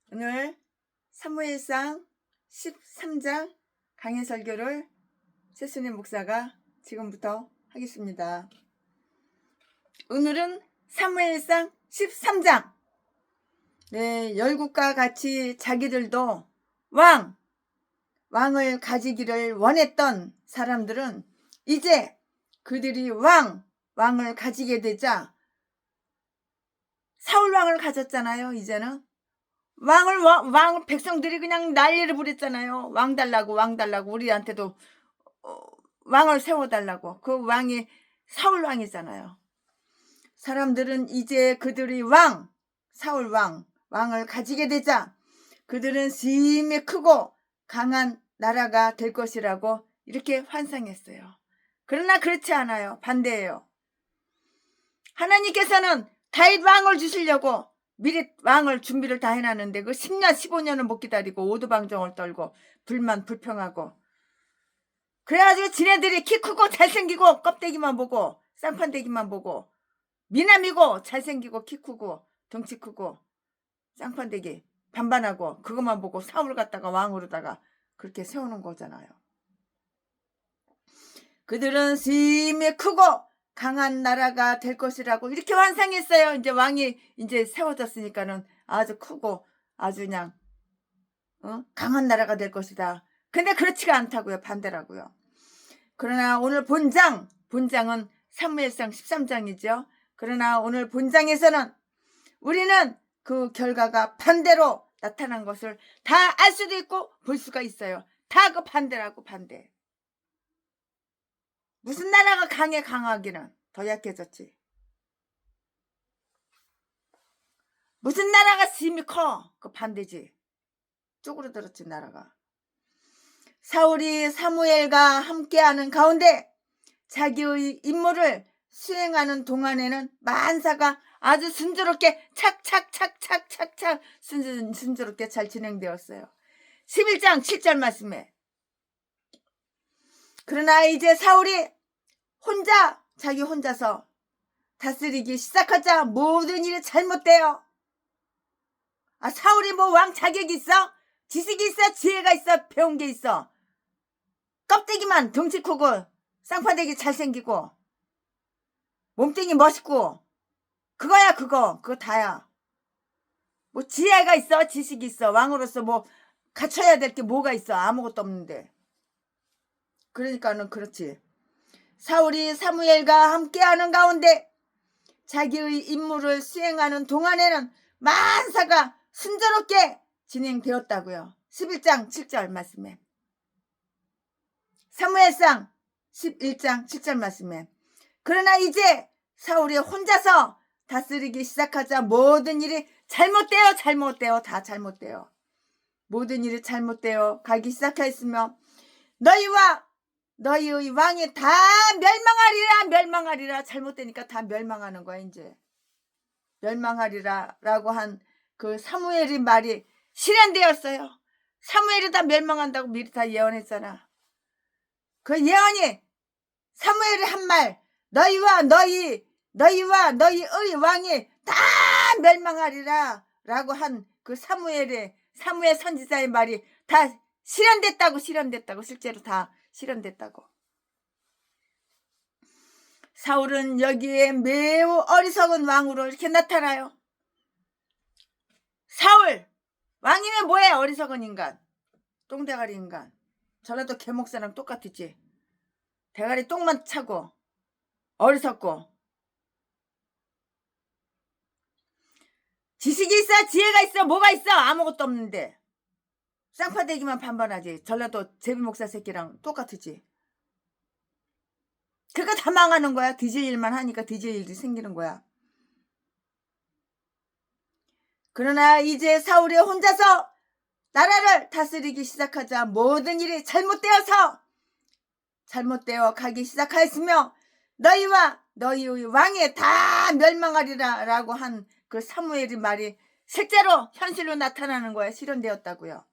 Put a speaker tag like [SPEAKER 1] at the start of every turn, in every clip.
[SPEAKER 1] 오늘 사무엘상 13장 강해 설교를 최순희 목사가 지금부터 하겠습니다. 오늘은 사무엘상 13장. 열국과 같이 자기들도 왕을 가지기를 원했던 사람들은 이제 그들이 왕을 가지게 되자 사울 왕을 가졌잖아요. 이제는 왕을 백성들이 그냥 난리를 부렸잖아요. 왕 달라고 우리한테도 왕을 세워달라고. 그 왕이 사울 왕이잖아요. 사람들은 이제 그들이 사울 왕을 가지게 되자 그들은 심히 크고 강한 나라가 될 것이라고 이렇게 환상했어요. 그러나 그렇지 않아요. 반대예요. 하나님께서는 다윗 왕을 주시려고 미리 왕을 준비를 다 해놨는데 그 10년 15년을 못 기다리고 오두방정을 떨고 불평하고 그래가지고 지네들이 키 크고 잘생기고 껍데기만 보고 쌍판대기만 보고 미남이고 잘생기고 키 크고 덩치 크고 쌍판대기 반반하고 그것만 보고 사울 갖다가 왕으로다가 그렇게 세우는 거잖아요. 그들은 심히 크고 강한 나라가 될 것이라고 이렇게 환상했어요. 이제 왕이 이제 세워졌으니까는 아주 크고 아주 그냥 강한 나라가 될 것이다. 근데 그렇지가 않다고요. 반대라고요. 그러나 오늘 본장은 사무엘상 13장이죠. 그러나 오늘 본장에서는 우리는 그 결과가 반대로 나타난 것을 다 알 수도 있고 볼 수가 있어요. 다 그 반대라고 반대. 무슨 나라가 강하기는 더 약해졌지. 무슨 나라가 힘이 커? 그 반대지. 쪼그러들었지 나라가. 사울이 사무엘과 함께하는 가운데 자기의 임무를 수행하는 동안에는 만사가 아주 순조롭게 착착 순조롭게 잘 진행되었어요. 11장 7절 말씀에. 그러나 이제 사울이 자기 혼자서 다스리기 시작하자 모든 일이 잘못돼요. 사울이 뭐 왕 자격이 있어? 지식이 있어? 지혜가 있어? 배운 게 있어? 껍데기만 덩치 크고 쌍파대기 잘생기고 몸뚱이 멋있고 그거야 그거 다야. 뭐 지혜가 있어? 지식이 있어? 왕으로서 뭐 갖춰야 될 게 뭐가 있어? 아무것도 없는데. 그러니까는 그렇지. 사울이 사무엘과 함께하는 가운데 자기의 임무를 수행하는 동안에는 만사가 순조롭게 진행되었다고요. 11장 7절 말씀에. 사무엘상 11장 7절 말씀에. 그러나 이제 사울이 혼자서 다스리기 시작하자 모든 일이 잘못되어 다 잘못되어. 모든 일이 잘못되어 가기 시작하였으며 너희와 너희의 왕이 다 멸망하리라. 잘못되니까 다 멸망하는 거야 이제. 멸망하리라 라고 한 그 사무엘의 말이 실현되었어요. 사무엘이 다 멸망한다고 미리 다 예언했잖아. 그 예언이 사무엘이 한 말, 너희와 너희의 왕이 다 멸망하리라 라고 한 그 사무엘 선지자의 말이 다 실현됐다고 실제로 다 실현됐다고. 사울은 여기에 매우 어리석은 왕으로 이렇게 나타나요. 사울 왕이면 뭐해? 어리석은 인간, 똥대가리 인간. 전라도 개목사랑 똑같았지. 대가리 똥만 차고 어리석고 지식이 있어? 지혜가 있어? 뭐가 있어? 아무것도 없는데 쌍파대기만 반반하지. 전라도 제비목사 새끼랑 똑같지. 그거 다 망하는 거야. 뒤질 일만 하니까 뒤질 일이 생기는 거야. 그러나 이제 사울이 혼자서 나라를 다스리기 시작하자 모든 일이 잘못되어 가기 시작하였으며 너희와 너희의 왕이 다 멸망하리라 라고 한 그 사무엘의 말이 실제로 현실로 나타나는 거야. 실현되었다고요.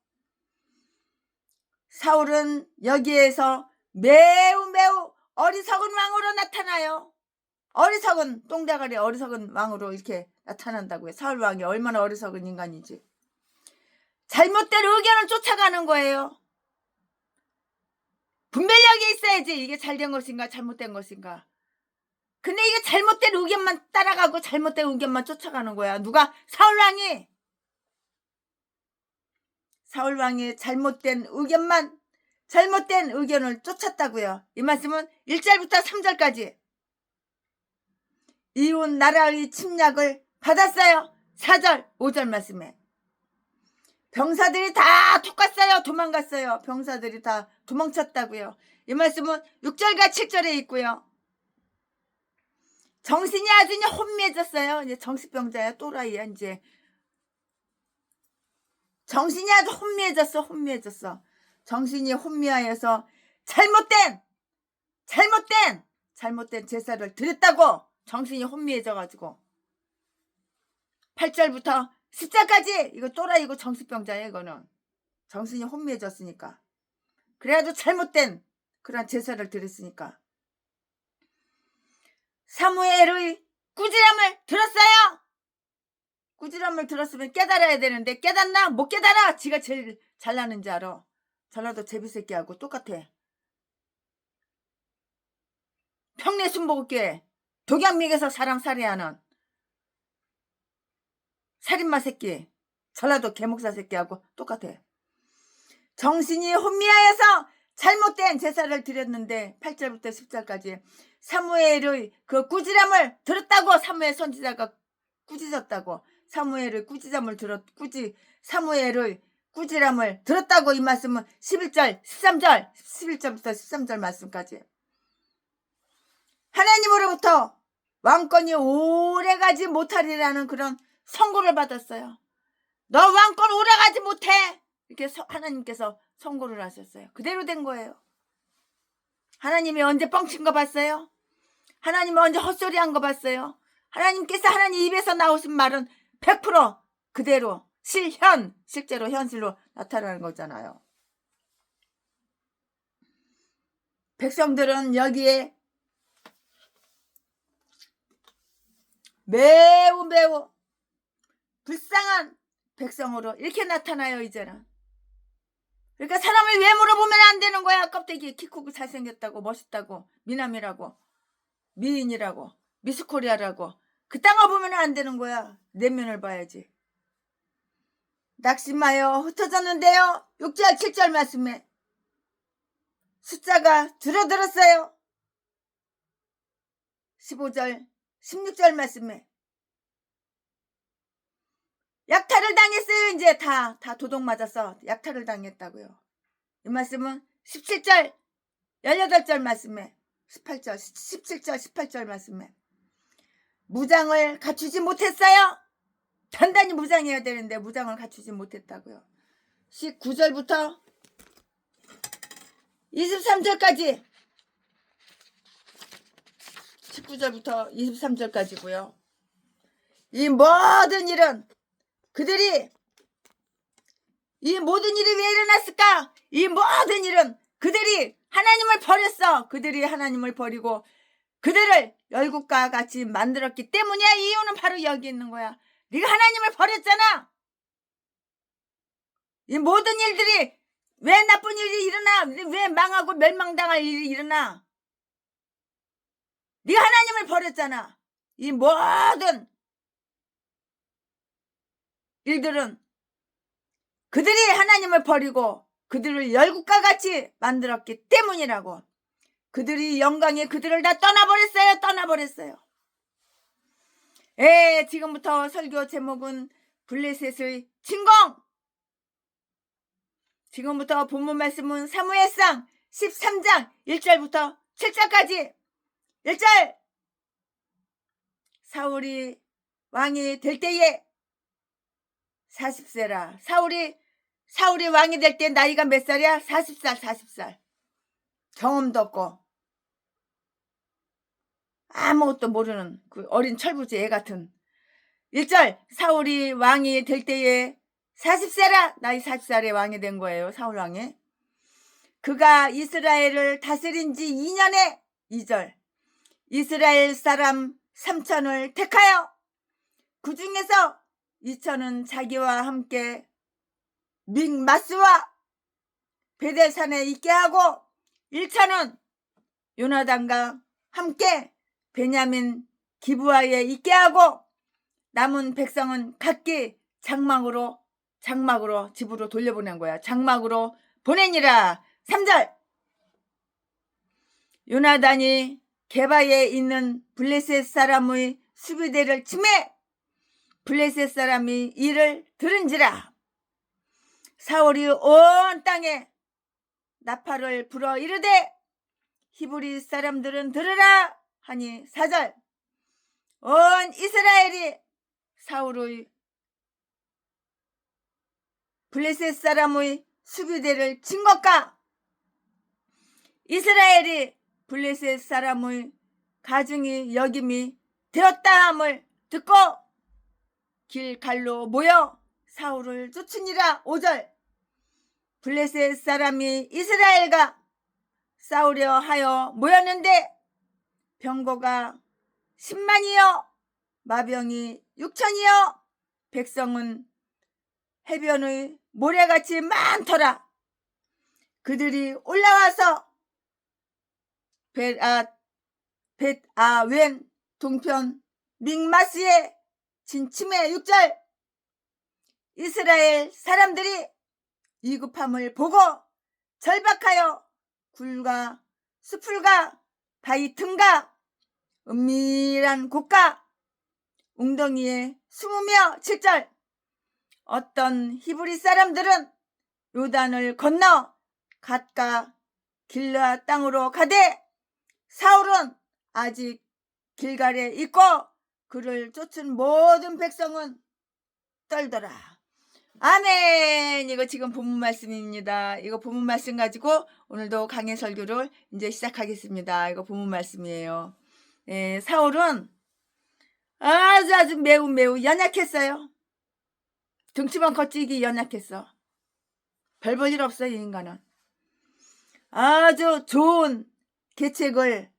[SPEAKER 1] 사울은 여기에서 매우 어리석은 왕으로 나타나요. 어리석은 똥대가리 어리석은 왕으로 이렇게 나타난다고요. 사울 왕이 얼마나 어리석은 인간인지. 잘못된 의견을 쫓아가는 거예요. 분별력이 있어야지 이게 잘된 것인가 잘못된 것인가. 근데 이게 잘못된 의견만 따라가고 잘못된 의견만 쫓아가는 거야. 누가? 사울왕이 잘못된 의견을 쫓았다고요. 이 말씀은 1절부터 3절까지 이웃 나라의 침략을 받았어요. 4절 5절 말씀에 병사들이 다 톡갔어요. 도망갔어요. 병사들이 다 도망쳤다고요. 이 말씀은 6절과 7절에 있고요. 정신이 아주 혼미해졌어요. 이제 정신병자야. 또라이야. 이제 정신이 아주 혼미해졌어. 정신이 혼미하여서 잘못된 제사를 드렸다고 정신이 혼미해져가지고 8절부터 10절까지 이거 또라이고 정신병자야. 이거는 정신이 혼미해졌으니까. 그래도 잘못된 그런 제사를 드렸으니까. 사무엘의 꾸지람을 들었어요. 꾸지람을 들었으면 깨달아야 되는데 깨닫나? 못 깨달아. 지가 제일 잘나는 줄 알아. 전라도 제비새끼하고 똑같아. 평내 순복을게 독양미에서 사람 살해하는 살인마 새끼. 전라도 개목사 새끼하고 똑같아. 정신이 혼미하여서 잘못된 제사를 드렸는데 8절부터 10절까지 사무엘의 그 꾸지람을 들었다고. 사무엘 선지자가 꾸짖었다고. 사무엘의 꾸지람을 들었다고. 이 말씀은 11절부터 13절 말씀까지 하나님으로부터 왕권이 오래가지 못하리라는 그런 선고를 받았어요. 너 왕권 오래가지 못해. 이렇게 하나님께서 선고를 하셨어요. 그대로 된 거예요. 하나님이 언제 뻥친 거 봤어요? 하나님이 언제 헛소리 한 거 봤어요? 하나님께서 하나님 입에서 나오신 말은 100% 그대로 실제로 현실로 나타나는 거잖아요. 백성들은 여기에 매우 불쌍한 백성으로 이렇게 나타나요. 이제는. 그러니까 사람을 외모로 보면 안 되는 거야. 껍데기 키 크고 잘생겼다고 멋있다고 미남이라고 미인이라고 미스코리아라고 그딴 거 보면 안 되는 거야. 내면을 봐야지. 낙심하여 흩어졌는데요. 6절 7절 말씀에 숫자가 줄어들었어요. 15절 16절 말씀에 약탈을 당했어요. 이제 다 도둑 맞았어. 약탈을 당했다고요. 이 말씀은 17절 18절 말씀에 17절 18절 말씀에 무장을 갖추지 못했어요. 단단히 무장해야 되는데 무장을 갖추지 못했다고요. 19절부터 23절까지 19절부터 23절까지고요. 이 모든 일은 이 모든 일이 왜 일어났을까? 이 모든 일은 그들이 하나님을 버렸어. 그들이 하나님을 버리고 그들을 열국과 같이 만들었기 때문이야. 이유는 바로 여기 있는 거야. 네가 하나님을 버렸잖아. 이 모든 일들이 왜 나쁜 일이 일어나? 왜 망하고 멸망당할 일이 일어나? 네가 하나님을 버렸잖아. 이 모든 일들은 그들이 하나님을 버리고 그들을 열국과 같이 만들었기 때문이라고. 그들이 영광에 그들을 다 떠나버렸어요. 지금부터 설교 제목은 블레셋의 침공. 지금부터 본문 말씀은 사무엘상 13장 1절부터 7절까지. 1절 사울이 왕이 될 때에 40세라. 사울이 왕이 될 때 나이가 몇 살이야? 40살. 경험도 없고 아무것도 모르는 그 어린 철부지 애 같은. 1절 사울이 왕이 될 때에 40세라. 나이 40살에 왕이 된 거예요. 사울 왕이. 그가 이스라엘을 다스린 지 2년에 2절 이스라엘 사람 3천을 택하여 그 중에서 2천은 자기와 함께 믹마스와 베델산에 있게 하고 1차는 요나단과 함께 베냐민 기브아에 있게 하고 남은 백성은 각기 장막으로 집으로 돌려보낸 거야. 장막으로 보내니라. 3절 요나단이 게바에 있는 블레셋 사람의 수비대를 치매 블레셋 사람이 이를 들은지라. 사울이 온 땅에 나팔을 불어 이르되 히브리 사람들은 들으라 하니 4절 온 이스라엘이 사울의 블레셋 사람의 수비대를 친 것과 이스라엘이 블레셋 사람의 가증이 여김이 되었다 함을 듣고 길갈로 모여 사울을 쫓으니라. 5절 블레셋 사람이 이스라엘과 싸우려 하여 모였는데 병거가 10만이요 마병이 6천이요 백성은 해변의 모래같이 많더라. 그들이 올라와서 벳아웬 동편 믹마스에 진침해. 6절 이스라엘 사람들이 위급함을 보고 절박하여 굴과 수풀과 바위 틈과 은밀한 곳과 웅덩이에 숨으며 7절 어떤 히브리 사람들은 요단을 건너 갓과 길르앗 땅으로 가되 사울은 아직 길갈에 있고 그를 쫓은 모든 백성은 떨더라. 아멘. 이거 지금 본문 말씀입니다. 이거 본문 말씀 가지고 오늘도 강해 설교를 이제 시작하겠습니다. 이거 본문 말씀이에요. 사울은 아주 매우 연약했어요. 등치만 거치기 연약했어. 별 볼 일 없어. 이 인간은 아주 좋은 계책을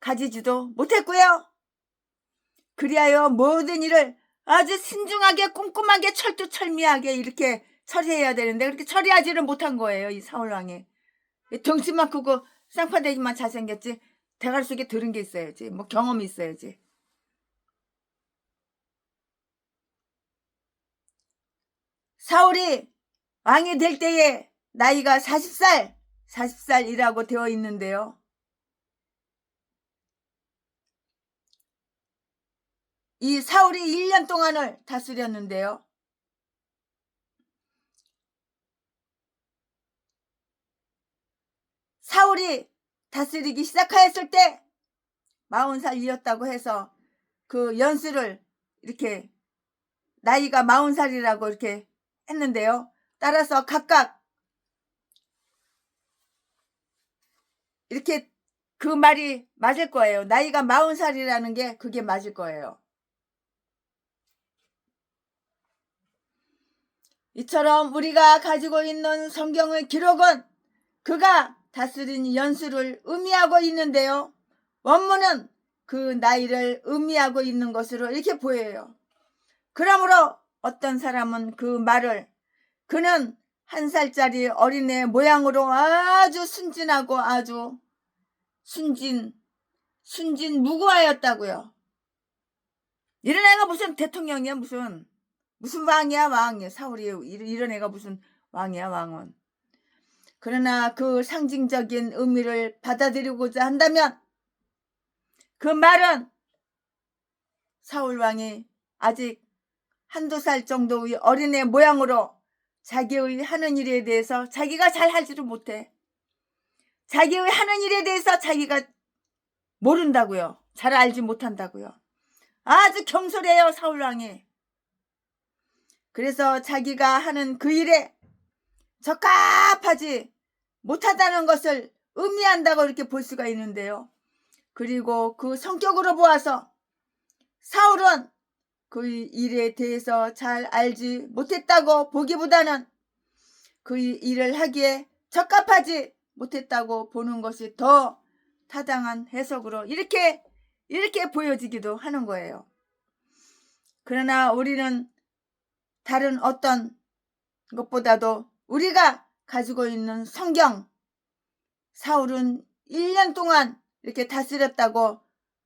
[SPEAKER 1] 가지지도 못했고요. 그리하여 모든 일을 아주 신중하게 꼼꼼하게 철두철미하게 이렇게 처리해야 되는데 그렇게 처리하지를 못한 거예요. 이 사울왕이 덩치만 크고 쌍파대기만 잘생겼지 대가리 속에 들은 게 있어야지. 뭐 경험이 있어야지. 사울이 왕이 될 때에 나이가 40살이라고 되어 있는데요. 이 사울이 1년 동안을 다스렸는데요. 사울이 다스리기 시작하였을 때 40살이었다고 해서 그 연수를 이렇게 나이가 40살이라고 이렇게 했는데요. 따라서 각각 이렇게 그 말이 맞을 거예요. 나이가 40살이라는 게 그게 맞을 거예요. 이처럼 우리가 가지고 있는 성경의 기록은 그가 다스린 연수를 의미하고 있는데요. 원문은 그 나이를 의미하고 있는 것으로 이렇게 보여요. 그러므로 어떤 사람은 그 말을 그는 1살짜리 어린애 모양으로 아주 순진하고 아주 순진 무구하였다고요. 이런 애가 무슨 대통령이야. 무슨 왕이야. 사울이 이런 애가 무슨 왕이야. 왕은. 그러나 그 상징적인 의미를 받아들이고자 한다면 그 말은 사울왕이 아직 1~2살 정도의 어린애 모양으로 자기의 하는 일에 대해서 자기가 잘 하지를 못해. 자기의 하는 일에 대해서 자기가 모른다고요. 잘 알지 못한다고요. 아주 경솔해요. 사울왕이. 그래서 자기가 하는 그 일에 적합하지 못하다는 것을 의미한다고 이렇게 볼 수가 있는데요. 그리고 그 성격으로 보아서 사울은 그 일에 대해서 잘 알지 못했다고 보기보다는 그 일을 하기에 적합하지 못했다고 보는 것이 더 타당한 해석으로 이렇게 보여지기도 하는 거예요. 그러나 우리는 다른 어떤 것보다도 우리가 가지고 있는 성경, 사울은 1년 동안 이렇게 다스렸다고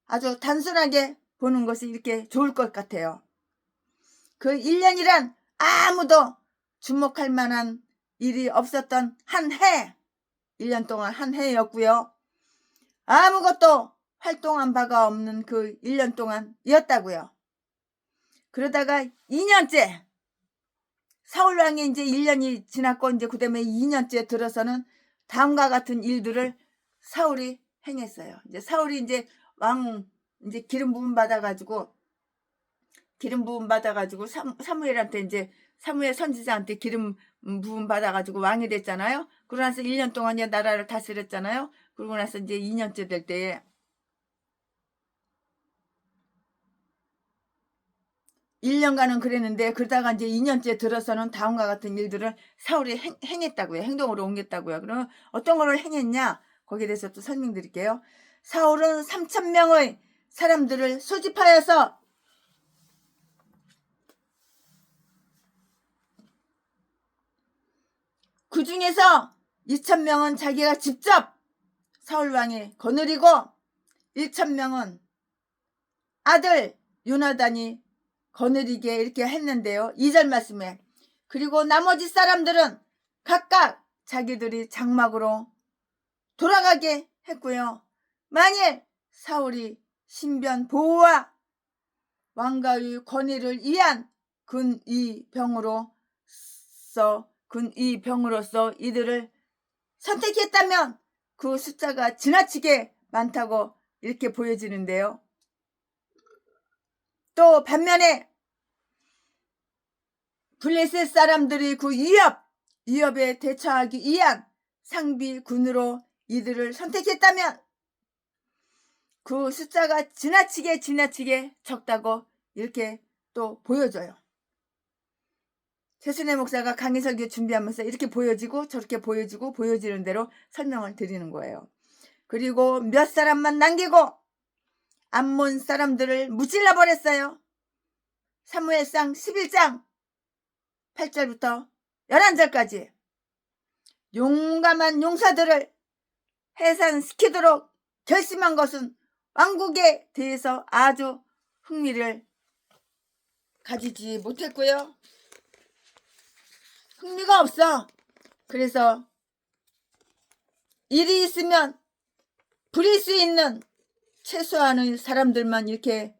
[SPEAKER 1] 아주 단순하게 보는 것이 이렇게 좋을 것 같아요. 그 1년이란 아무도 주목할 만한 일이 없었던 한 해, 1년 동안 한 해였고요. 아무것도 활동한 바가 없는 그 1년 동안이었다고요. 그러다가 2년째, 사울왕이 이제 1년이 지났고 이제 그다음에 2년째 들어서는 다음과 같은 일들을 사울이 행했어요. 이제 사울이 이제 왕 이제 기름 부음 받아가지고 사무엘한테 이제 사무엘 선지자한테 기름 부음 받아가지고 왕이 됐잖아요. 그러고 나서 1년 동안 이제 나라를 다스렸잖아요. 그러고 나서 이제 2년째 될 때에 1년간은 그랬는데 그러다가 이제 2년째 들어서는 다음과 같은 일들을 사울이 행했다고요. 행동으로 옮겼다고요. 그러면 어떤 거를 행했냐? 거기에 대해서 또 설명드릴게요. 사울은 3,000명의 사람들을 소집하여서 그 중에서 2,000명은 자기가 직접 사울왕이 거느리고 1,000명은 아들 요나단이 거느리게 이렇게 했는데요. 2절 말씀에 그리고 나머지 사람들은 각각 자기들이 장막으로 돌아가게 했고요. 만일 사울이 신변 보호와 왕가의 권위를 위한 군의병으로서 이들을 선택했다면 그 숫자가 지나치게 많다고 이렇게 보여지는데요. 또 반면에 블레셋 사람들이 그 위협에 대처하기 위한 상비군으로 이들을 선택했다면 그 숫자가 지나치게 적다고 이렇게 또 보여져요. 최순애 목사가 강의 설교 준비하면서 이렇게 보여지고 저렇게 보여지고 보여지는 대로 설명을 드리는 거예요. 그리고 몇 사람만 남기고 암몬 사람들을 무찔러 버렸어요. 사무엘상 11장 8절부터 11절까지 용감한 용사들을 해산시키도록 결심한 것은 왕국에 대해서 아주 흥미를 가지지 못했고요. 흥미가 없어. 그래서 일이 있으면 부릴 수 있는 최소한의 사람들만 이렇게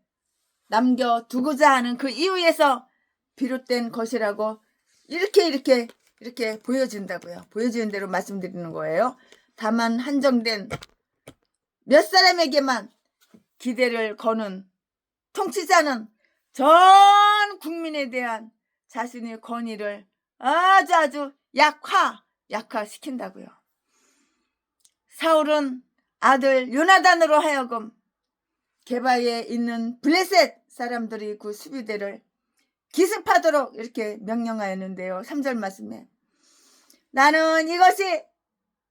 [SPEAKER 1] 남겨두고자 하는 그 이유에서 비롯된 것이라고 이렇게 보여진다고요. 보여지는 대로 말씀드리는 거예요. 다만 한정된 몇 사람에게만 기대를 거는 통치자는 전 국민에 대한 자신의 권위를 아주 약화시킨다고요. 사울은 아들 요나단으로 하여금 게바에 있는 블레셋 사람들이 그 수비대를 기습하도록 이렇게 명령하였는데요. 3절 말씀에 나는 이것이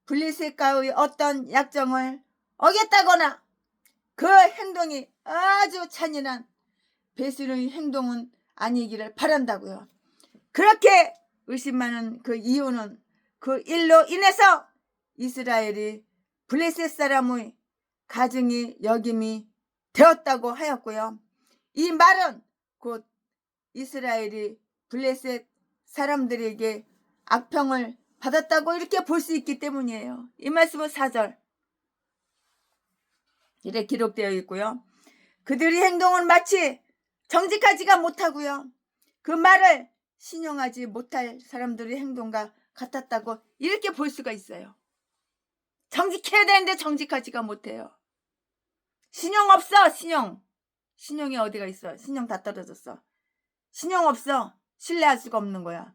[SPEAKER 1] 블레셋과의 어떤 약정을 어겼다거나 그 행동이 아주 잔인한 배신의 행동은 아니기를 바란다고요. 그렇게 의심하는 그 이유는 그 일로 인해서 이스라엘이 블레셋 사람의 가증이 여김이 되었다고 하였고요. 이 말은 곧 이스라엘이 블레셋 사람들에게 악평을 받았다고 이렇게 볼 수 있기 때문이에요. 이 말씀은 4절 이렇게 기록되어 있고요. 그들의 행동은 마치 정직하지가 못하고요. 그 말을 신용하지 못할 사람들의 행동과 같았다고 이렇게 볼 수가 있어요. 정직해야 되는데 정직하지가 못해요. 신용 없어. 신용이 어디가 있어. 신용 다 떨어졌어. 신용 없어. 신뢰할 수가 없는 거야.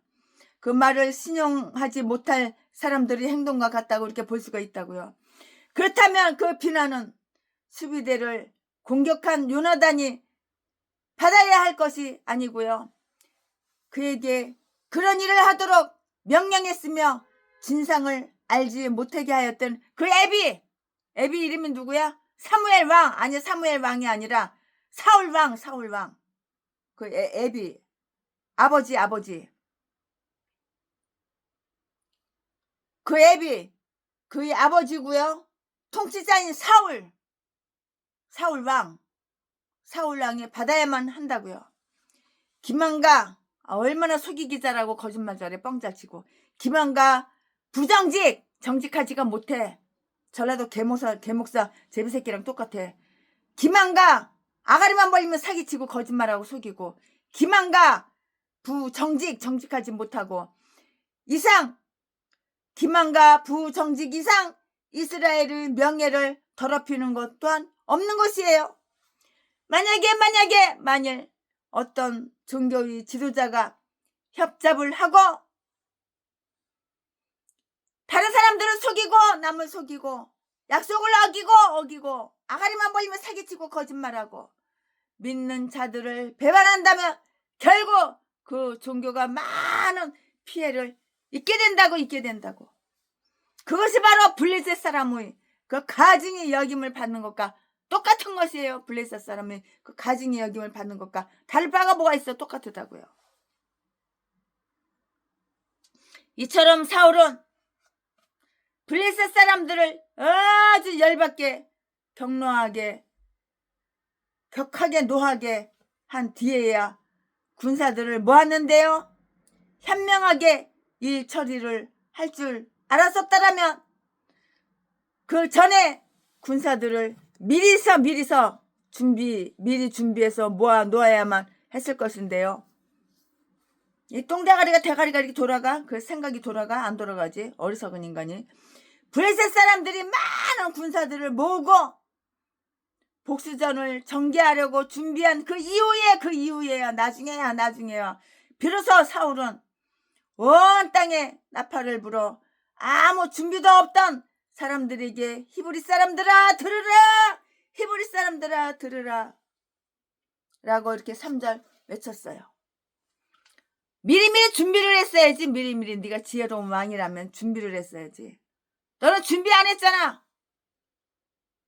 [SPEAKER 1] 그 말을 신용하지 못할 사람들의 행동과 같다고 이렇게 볼 수가 있다고요. 그렇다면 그 비난은 수비대를 공격한 요나단이 받아야 할 것이 아니고요. 그에게 그런 일을 하도록 명령했으며 진상을 알지 못하게 하였던 그 애비 이름이 누구야? 사무엘 왕이 아니라 사울 왕. 그 애비 아버지. 그 애비 그의 아버지고요. 통치자인 사울왕이 받아야만 한다고요. 김한가 얼마나 속이기 잘하고 거짓말 잘해 뻥잘치고. 김한가 부정직 정직하지가 못해. 전라도 개목사 제비새끼랑 똑같아. 김한가 아가리만 벌리면 사기치고 거짓말하고 속이고. 김한가 정직하지 못하고. 김한가 부정직 이상 이스라엘의 명예를 더럽히는 것 또한 없는 것이에요. 만일 어떤 종교의 지도자가 협잡을 하고 다른 사람들을 속이고 남을 속이고 약속을 어기고 아가리만 벌리면 사기치고 거짓말하고 믿는 자들을 배반한다면 결국 그 종교가 많은 피해를 입게 된다고. 그것이 바로 블레셋 사람의 그 가증의 여김을 받는 것과 똑같은 것이에요. 블레셋 사람의 그 가증의 여김을 받는 것과 다를 바가 뭐가 있어? 똑같다고요. 이처럼 사울은 블레셋 사람들을 아주 열받게 격하게 노하게 한 뒤에야 군사들을 모았는데요. 현명하게 일 처리를 할 줄 알았었다라면 그 전에 군사들을 미리서 준비해서 모아 놓아야만 했을 것인데요. 이 똥대가리가 대가리가 이렇게 돌아가? 그 생각이 돌아가? 안 돌아가지? 어리석은 인간이. 블레셋 사람들이 많은 군사들을 모으고 복수전을 전개하려고 준비한 그 이후에야 나중에야 비로소 사울은 온 땅에 나팔을 불어 아무 준비도 없던 사람들에게 히브리 사람들아 들으라 라고 이렇게 3절 외쳤어요. 미리미리 준비를 했어야지. 미리미리 네가 지혜로운 왕이라면 준비를 했어야지. 너는 준비 안 했잖아.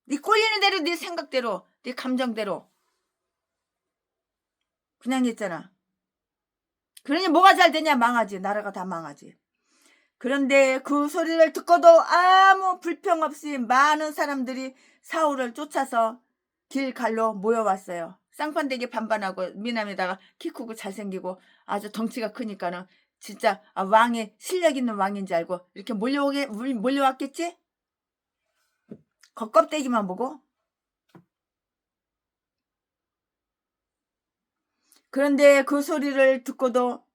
[SPEAKER 1] 네 꼴리는 대로, 네 생각대로, 네 감정대로 그냥 했잖아. 그러니 뭐가 잘 되냐? 망하지. 나라가 다 망하지. 그런데 그 소리를 듣고도 아무 불평 없이 많은 사람들이 사울을 쫓아서 길갈로 모여왔어요. 쌍판되게 반반하고 미남에다가 키 크고 잘생기고 아주 덩치가 크니까는 진짜 왕이 실력 있는 왕인지 알고 이렇게 몰려왔겠지? 겉껍데기만 보고. 그런데 그 소리를 듣고도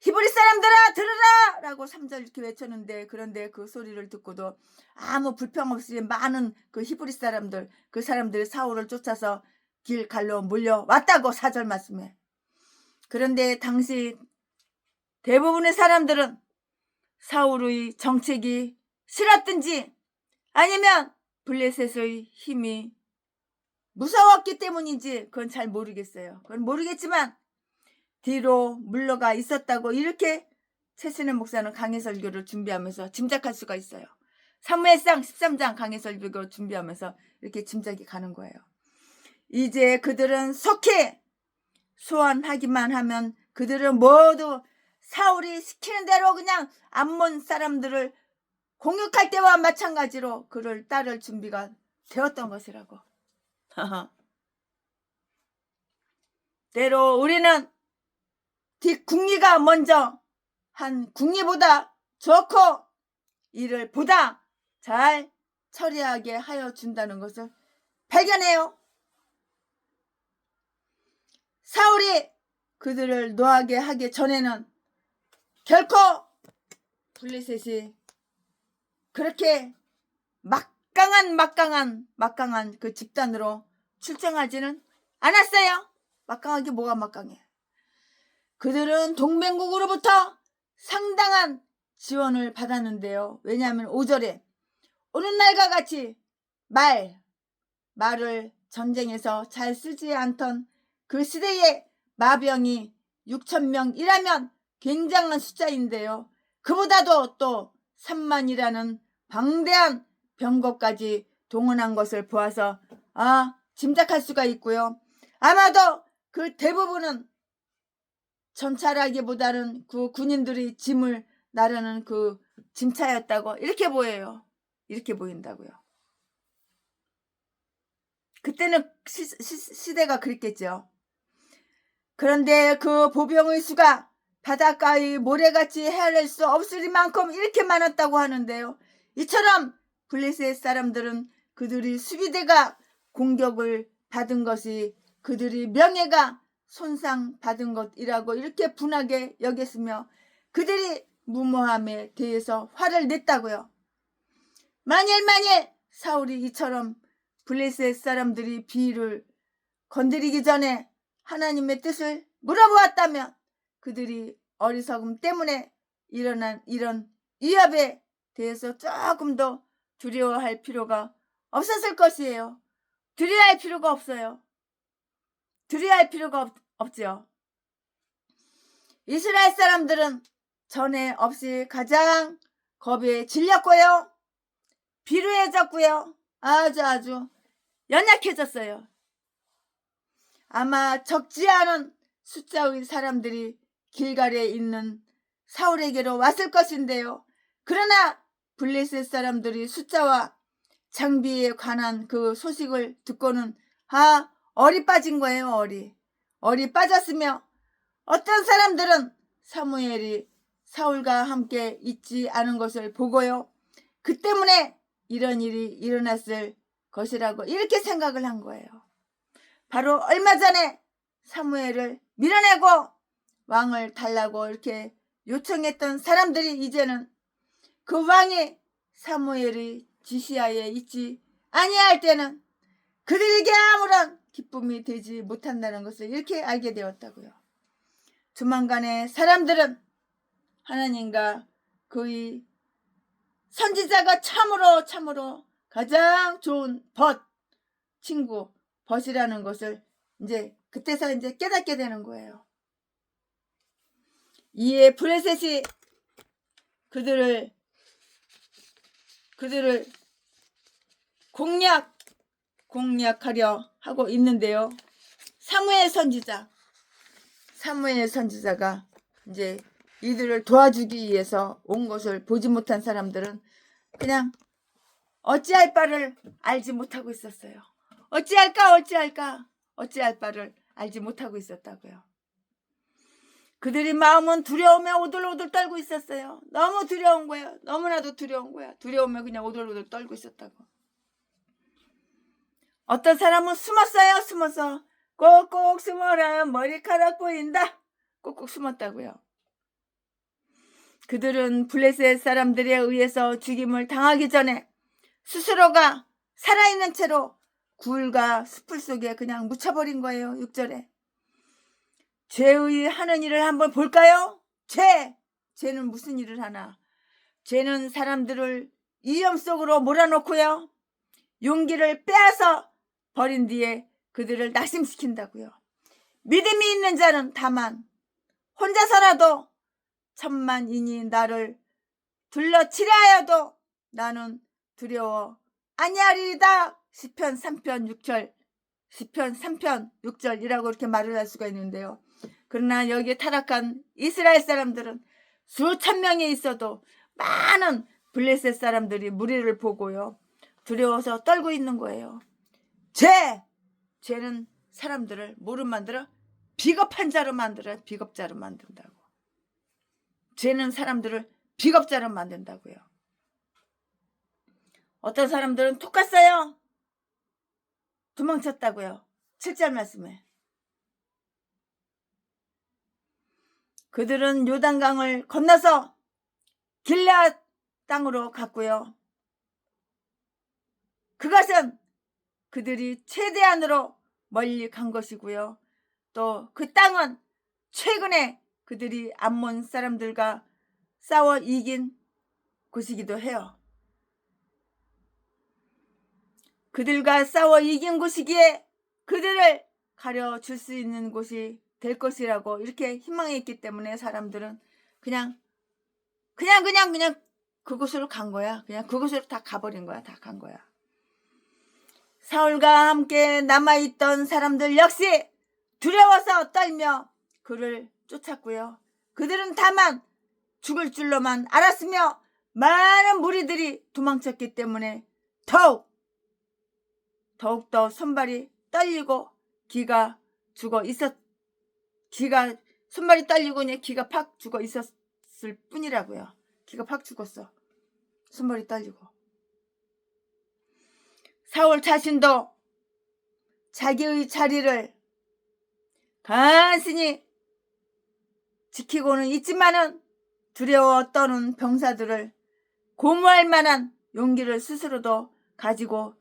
[SPEAKER 1] 히브리 사람들아 들으라 라고 3절 이렇게 외쳤는데, 그런데 그 소리를 듣고도 아무 불평 없이 많은 그 히브리 사람들, 그 사람들이 사울을 쫓아서 길갈로 몰려왔다고 4절 말씀에. 그런데 당시 대부분의 사람들은 사울의 정책이 싫었든지 아니면 블레셋의 힘이 무서웠기 때문인지 그건 잘 모르겠어요. 그건 모르겠지만 뒤로 물러가 있었다고 이렇게 최신의 목사는 강해설교를 준비하면서 짐작할 수가 있어요. 사무엘상 13장 강해설교 준비하면서 이렇게 짐작이 가는 거예요. 이제 그들은 속히 소환하기만 하면 그들은 모두 사울이 시키는 대로 그냥 암몬 사람들을 공격할 때와 마찬가지로 그를 따를 준비가 되었던 것이라고. 때로 우리는 뒷궁리가 먼저 한 궁리보다 좋고 이를 보다 잘 처리하게 하여 준다는 것을 발견해요. 사울이 그들을 노하게 하기 전에는 결코 블레셋이 그렇게 막강한 그 집단으로 출정하지는 않았어요. 막강하게 뭐가 막강해? 그들은 동맹국으로부터 상당한 지원을 받았는데요. 왜냐하면 5절에 오는 날과 같이 말을 전쟁에서 잘 쓰지 않던 그 시대에 마병이 6,000명이라면 굉장한 숫자인데요. 그보다도 또 3만이라는 방대한 병거까지 동원한 것을 보아서 짐작할 수가 있고요. 아마도 그 대부분은 전차라기보다는 그 군인들이 짐을 나르는 그 짐차였다고 이렇게 보여요. 이렇게 보인다고요. 그때는 시대가 그랬겠죠. 그런데 그 보병의 수가 바닷가의 모래같이 헤아릴 수 없으리만큼 이렇게 많았다고 하는데요. 이처럼 블레셋 사람들은 그들이 수비대가 공격을 받은 것이 그들이 명예가 손상받은 것이라고 이렇게 분하게 여겼으며 그들이 무모함에 대해서 화를 냈다고요. 만일 사울이 이처럼 블레셋 사람들이 비위를 건드리기 전에 하나님의 뜻을 물어보았다면 그들이 어리석음 때문에 일어난 이런 위협에 대해서 조금 더 두려워할 필요가 없었을 것이에요. 두려워할 필요가 없어요. 두려워할 필요가 없죠. 이스라엘 사람들은 전에 없이 가장 겁에 질렸고요. 비루해졌고요. 아주 연약해졌어요. 아마 적지 않은 숫자의 사람들이 길갈에 있는 사울에게로 왔을 것인데요. 그러나 블레셋 사람들이 숫자와 장비에 관한 그 소식을 듣고는 얼이 빠진 거예요. 얼이 빠졌으며 어떤 사람들은 사무엘이 사울과 함께 있지 않은 것을 보고요. 그 때문에 이런 일이 일어났을 것이라고 이렇게 생각을 한 거예요. 바로 얼마 전에 사무엘을 밀어내고 왕을 달라고 이렇게 요청했던 사람들이 이제는 그 왕이 사무엘의 지시하에 있지 아니할 때는 그들에게 아무런 기쁨이 되지 못한다는 것을 이렇게 알게 되었다고요. 조만간에 사람들은 하나님과 그의 선지자가 참으로 가장 좋은 친구 벗이라는 것을 그때서 깨닫게 되는 거예요. 이에 블레셋이 그들을 공략하려 하고 있는데요. 사무엘 선지자가 이들을 도와주기 위해서 온 것을 보지 못한 사람들은 그냥 어찌할 바를 알지 못하고 있었어요. 어찌할 바를 알지 못하고 있었다고요. 그들의 마음은 두려움에 오들오들 떨고 있었어요. 너무 두려운 거야. 너무나도 두려운 거야. 두려움에 그냥 오들오들 떨고 있었다고. 어떤 사람은 숨어서 꼭꼭 숨어라 머리카락 보인다. 꼭꼭 숨었다고요. 그들은 블레셋 사람들에 의해서 죽임을 당하기 전에 스스로가 살아있는 채로 굴과 숲을 속에 그냥 묻혀버린 거예요. 6절에. 죄의 하는 일을 한번 볼까요? 죄는 무슨 일을 하나? 죄는 사람들을 위험 속으로 몰아넣고요. 용기를 빼앗아 버린 뒤에 그들을 낙심시킨다고요. 믿음이 있는 자는 다만 혼자서라도 천만인이 나를 둘러치려 하여도 나는 두려워 아니하리이다. 시편 3편 6절이라고 이렇게 말을 할 수가 있는데요. 그러나 여기에 타락한 이스라엘 사람들은 수천 명이 있어도 많은 블레셋 사람들이 무리를 보고요. 두려워서 떨고 있는 거예요. 죄는 사람들을 뭐로 만들어? 비겁한 자로 만들어. 비겁자로 만든다고. 죄는 사람들을 비겁자로 만든다고요. 어떤 사람들은 톡 갔어요. 도망쳤다고요. 7절 말씀에. 그들은 요단강을 건너서 길앗 땅으로 갔고요. 그것은 그들이 최대한으로 멀리 간 것이고요. 또 그 땅은 최근에 그들이 암몬 사람들과 싸워 이긴 곳이기도 해요. 그들과 싸워 이긴 곳이기에 그들을 가려줄 수 있는 곳이 될 것이라고 이렇게 희망했기 때문에 사람들은 그냥 그곳으로 간 거야. 그냥 그곳으로 다 가버린 거야. 다 간 거야. 사울과 함께 남아있던 사람들 역시 두려워서 떨며 그를 쫓았고요. 그들은 다만 죽을 줄로만 알았으며 많은 무리들이 도망쳤기 때문에 더욱더 손발이 떨리고 기가 손발이 떨리고 기가 팍 죽어 있었을 뿐이라고요. 기가 팍 죽었어. 손발이 떨리고. 사울 자신도 자기의 자리를 간신히 지키고는 있지만은 두려워 떠는 병사들을 고무할 만한 용기를 스스로도 가지고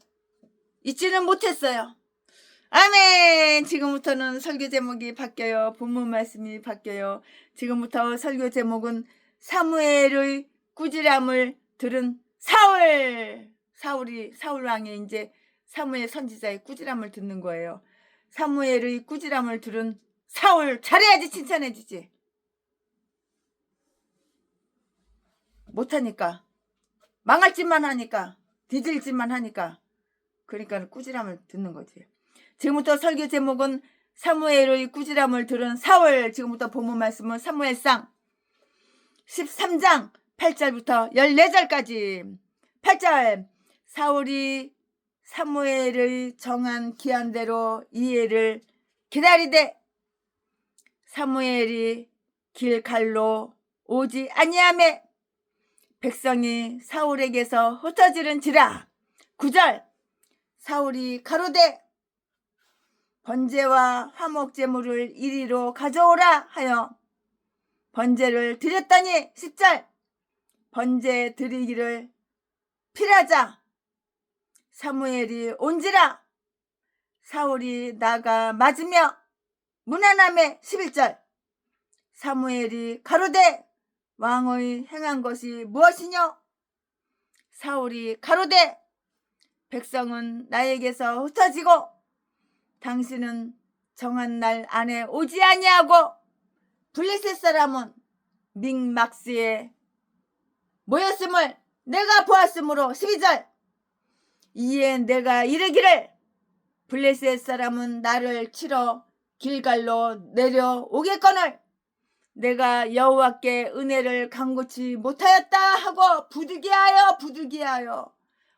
[SPEAKER 1] 있지는 못했어요. 아멘. 지금부터는 설교 제목이 바뀌어요. 본문 말씀이 바뀌어요. 지금부터 설교 제목은 사무엘의 꾸지람을 들은 사울 왕이 이제 사무엘 선지자의 꾸지람을 듣는 거예요. 사무엘의 꾸지람을 들은 사울. 잘해야지 칭찬해주지. 못하니까, 망할 짓만 하니까, 뒤질 짓만 하니까, 그러니까 꾸지람을 듣는 거지. 지금부터 설교 제목은 사무엘의 꾸지람을 들은 사울. 지금부터 본문 말씀은 사무엘상 13장 8절부터 14절까지. 8절. 사울이 사무엘의 정한 기한대로 이해를 기다리되 사무엘이 길갈로 오지 아니하매 백성이 사울에게서 흩어지는지라. 9절. 사울이 가로되 번제와 화목제물을 이리로 가져오라 하여 번제를 드렸더니 10절. 번제 드리기를 필하자 사무엘이 온지라. 사울이 나가 맞으며 문안함에 11절. 사무엘이 가로되 왕의 행한 것이 무엇이뇨? 사울이 가로되 백성은 나에게서 흩어지고 당신은 정한 날 안에 오지 아니하고 블레셋 사람은 믹막스에 모였음을 내가 보았으므로. 12절. 이에 내가 이르기를 블레셋 사람은 나를 치러 길갈로 내려오겠거늘 내가 여호와께 은혜를 간구치 못하였다 하고 부득이하여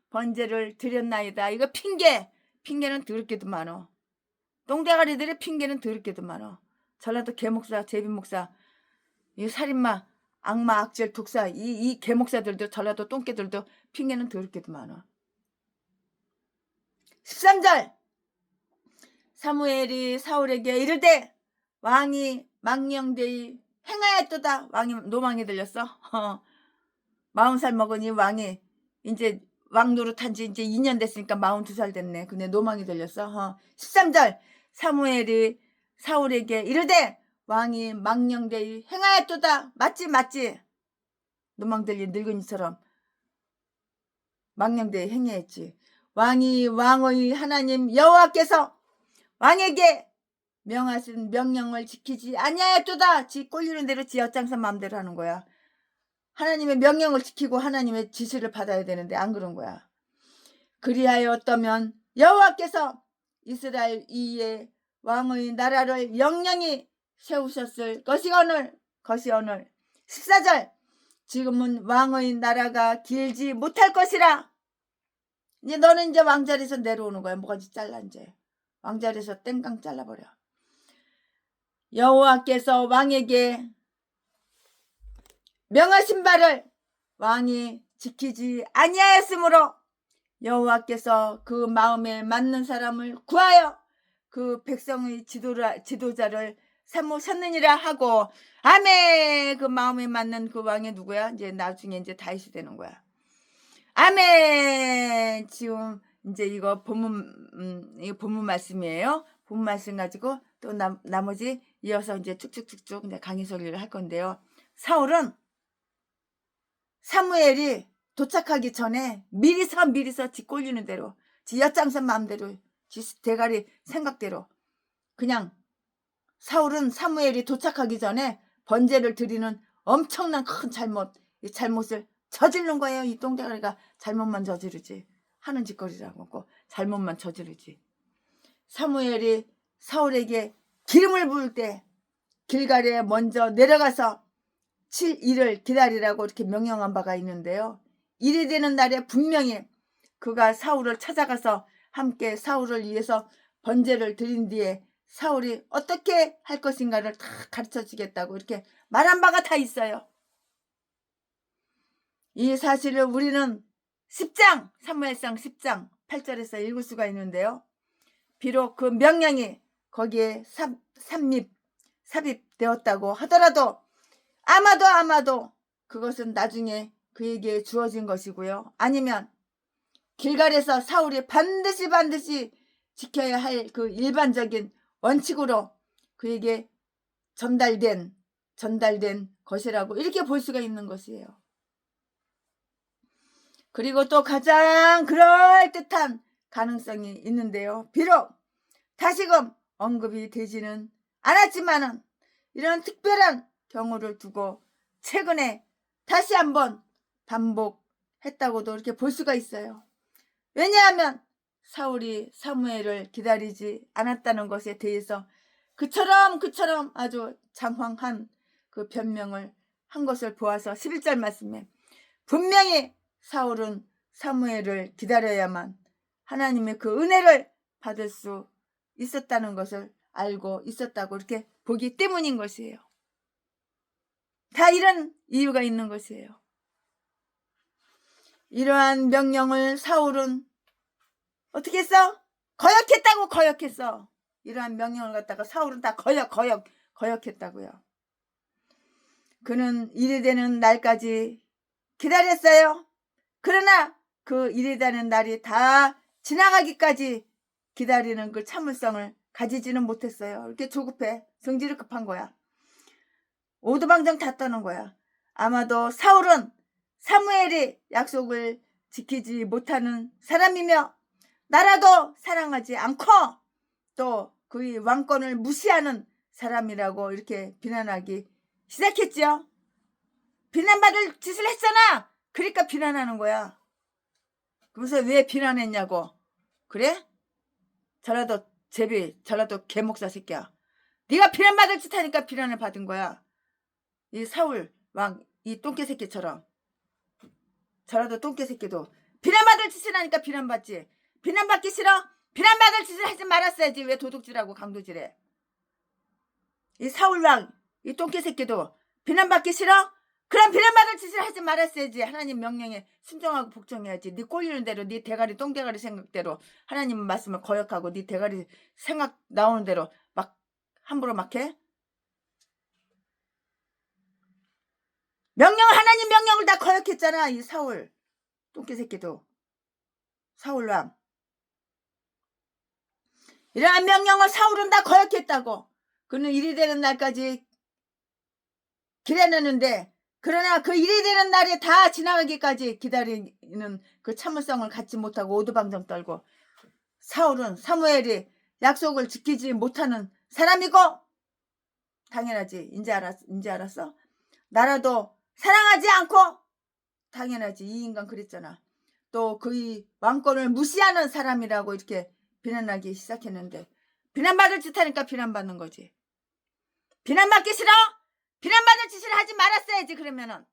[SPEAKER 1] 번제를 드렸나이다. 이거 핑계는 더럽게도 많어. 똥대가리들의 핑계는 더럽게도 많어. 전라도 개목사 제비목사 이 살인마 악마 악질 독사 이 개목사들도 전라도 똥개들도 핑계는 더럽게도 많아. 13절. 사무엘이 사울에게 이르되 왕이 망령되이 행하였도다. 왕이 노망이 들렸어. 40살 먹은 이 왕이 이제 왕 노릇한 지 이제 2년 됐으니까 42살 됐네. 근데 노망이 들렸어. 13절. 사무엘이 사울에게 이르되 왕이 망령되이 행하였도다. 맞지. 노망 들린 늙은이처럼 망령되이 행했지. 왕이 왕의 하나님 여호와께서 왕에게 명하신 명령을 지키지 아니하였도다. 지 꼴리는 대로 지 엿장선 마음대로 하는 거야. 하나님의 명령을 지키고 하나님의 지시를 받아야 되는데 안 그런 거야. 그리하였다면 여호와께서 이스라엘 이에 왕의 나라를 영영히 세우셨을 것이오늘. 14절. 지금은 왕의 나라가 길지 못할 것이라. 이제 너는 이제 왕자리에서 내려오는 거야. 뭐가지 잘라 이제. 왕자리에서 땡깡 잘라버려. 여호와께서 왕에게 명하신 바를 왕이 지키지 아니하였으므로 여호와께서 그 마음에 맞는 사람을 구하여 그 백성의 지도자를 삼으셨느니라 하고. 아멘. 그 마음에 맞는 그 왕이 누구야? 이제 나중에 이제 다윗이 되는 거야. 아멘. 지금 이제 이거 본문 말씀이에요. 본문 말씀 가지고 또 나머지 이어서 이제 쭉쭉쭉쭉 이제 강의 소리를 할 건데요. 사무엘이 도착하기 전에 미리서 지 꼴리는 대로, 지 엿장선 마음대로, 지 대가리 생각대로 그냥 사울은 사무엘이 도착하기 전에 번제를 드리는 엄청난 큰 이 잘못을 저지른 거예요. 이 똥대가리가 잘못만 저지르지. 하는 짓거리라고 하고 잘못만 저지르지. 사무엘이 사울에게 기름을 부을 때 길갈에 먼저 내려가서 7일을 기다리라고 이렇게 명령한 바가 있는데요. 일이 되는 날에 분명히 그가 사울을 찾아가서 함께 사울을 위해서 번제를 드린 뒤에 사울이 어떻게 할 것인가를 다 가르쳐 주겠다고 이렇게 말한 바가 다 있어요. 이 사실을 우리는 10장 사무엘상 10장 8절에서 읽을 수가 있는데요. 비록 그 명령이 거기에 삽입되었다고 하더라도 아마도 그것은 나중에 그에게 주어진 것이고요. 아니면 길갈에서 사울이 반드시 지켜야 할 그 일반적인 원칙으로 그에게 전달된 것이라고 이렇게 볼 수가 있는 것이에요. 그리고 또 가장 그럴듯한 가능성이 있는데요. 비록 다시금 언급이 되지는 않았지만은 이런 특별한 경우를 두고 최근에 다시 한번 반복했다고도 이렇게 볼 수가 있어요. 왜냐하면 사울이 사무엘을 기다리지 않았다는 것에 대해서 그처럼 아주 장황한 그 변명을 한 것을 보아서 11절 말씀에 분명히 사울은 사무엘을 기다려야만 하나님의 그 은혜를 받을 수 있었다는 것을 알고 있었다고 이렇게 보기 때문인 것이에요. 다 이런 이유가 있는 것이에요. 이러한 명령을 사울은 어떻게 했어? 거역했어. 이러한 명령을 갖다가 사울은 다 거역했다고요. 그는 일이 되는 날까지 기다렸어요. 그러나 그 일이 되는 날이 다 지나가기까지 기다리는 그 참을성을 가지지는 못했어요. 이렇게 조급해. 성질이 급한 거야. 오두방정 다 떠는 거야. 아마도 사울은 사무엘이 약속을 지키지 못하는 사람이며 나라도 사랑하지 않고 또 그의 왕권을 무시하는 사람이라고 이렇게 비난하기 시작했죠. 비난받을 짓을 했잖아. 그러니까 비난하는 거야. 그래서 왜 비난했냐고. 그래? 전라도 개목사 새끼야. 네가 비난받을 짓 하니까 비난을 받은 거야. 이 사울 왕 이 똥개 새끼처럼. 전라도 똥개 새끼도 비난받을 짓을 하니까 비난받지. 비난받기 싫어? 비난받을 짓을 하지 말았어야지. 왜 도둑질하고 강도질해? 이 사울 왕 이 똥개 새끼도 비난받기 싫어? 그럼 비난받을 짓을 하지 말았어야지. 하나님 명령에 순종하고 복종해야지. 네 꼴리는 대로 네 대가리 똥대가리 생각대로 하나님 말씀을 거역하고 네 대가리 생각 나오는 대로 막 함부로 막 해? 하나님 명령을 다 거역했잖아. 이 사울 똥개 새끼도. 사울 왕 이러한 명령을 사울은 다 거역했다고. 그는 일이 되는 날까지 기다렸는데 그러나 그 일이 되는 날이 다 지나가기까지 기다리는 그 참을성을 갖지 못하고 오두방정 떨고 사울은 사무엘이 약속을 지키지 못하는 사람이고 당연하지. 이제 알았어? 나라도 사랑하지 않고 당연하지. 이 인간 그랬잖아. 또 그의 왕권을 무시하는 사람이라고 이렇게 비난하기 시작했는데 비난받을 짓 하니까 비난받는 거지. 비난받기 싫어? 비난받을 짓을 하지 말았어야지. 그러면은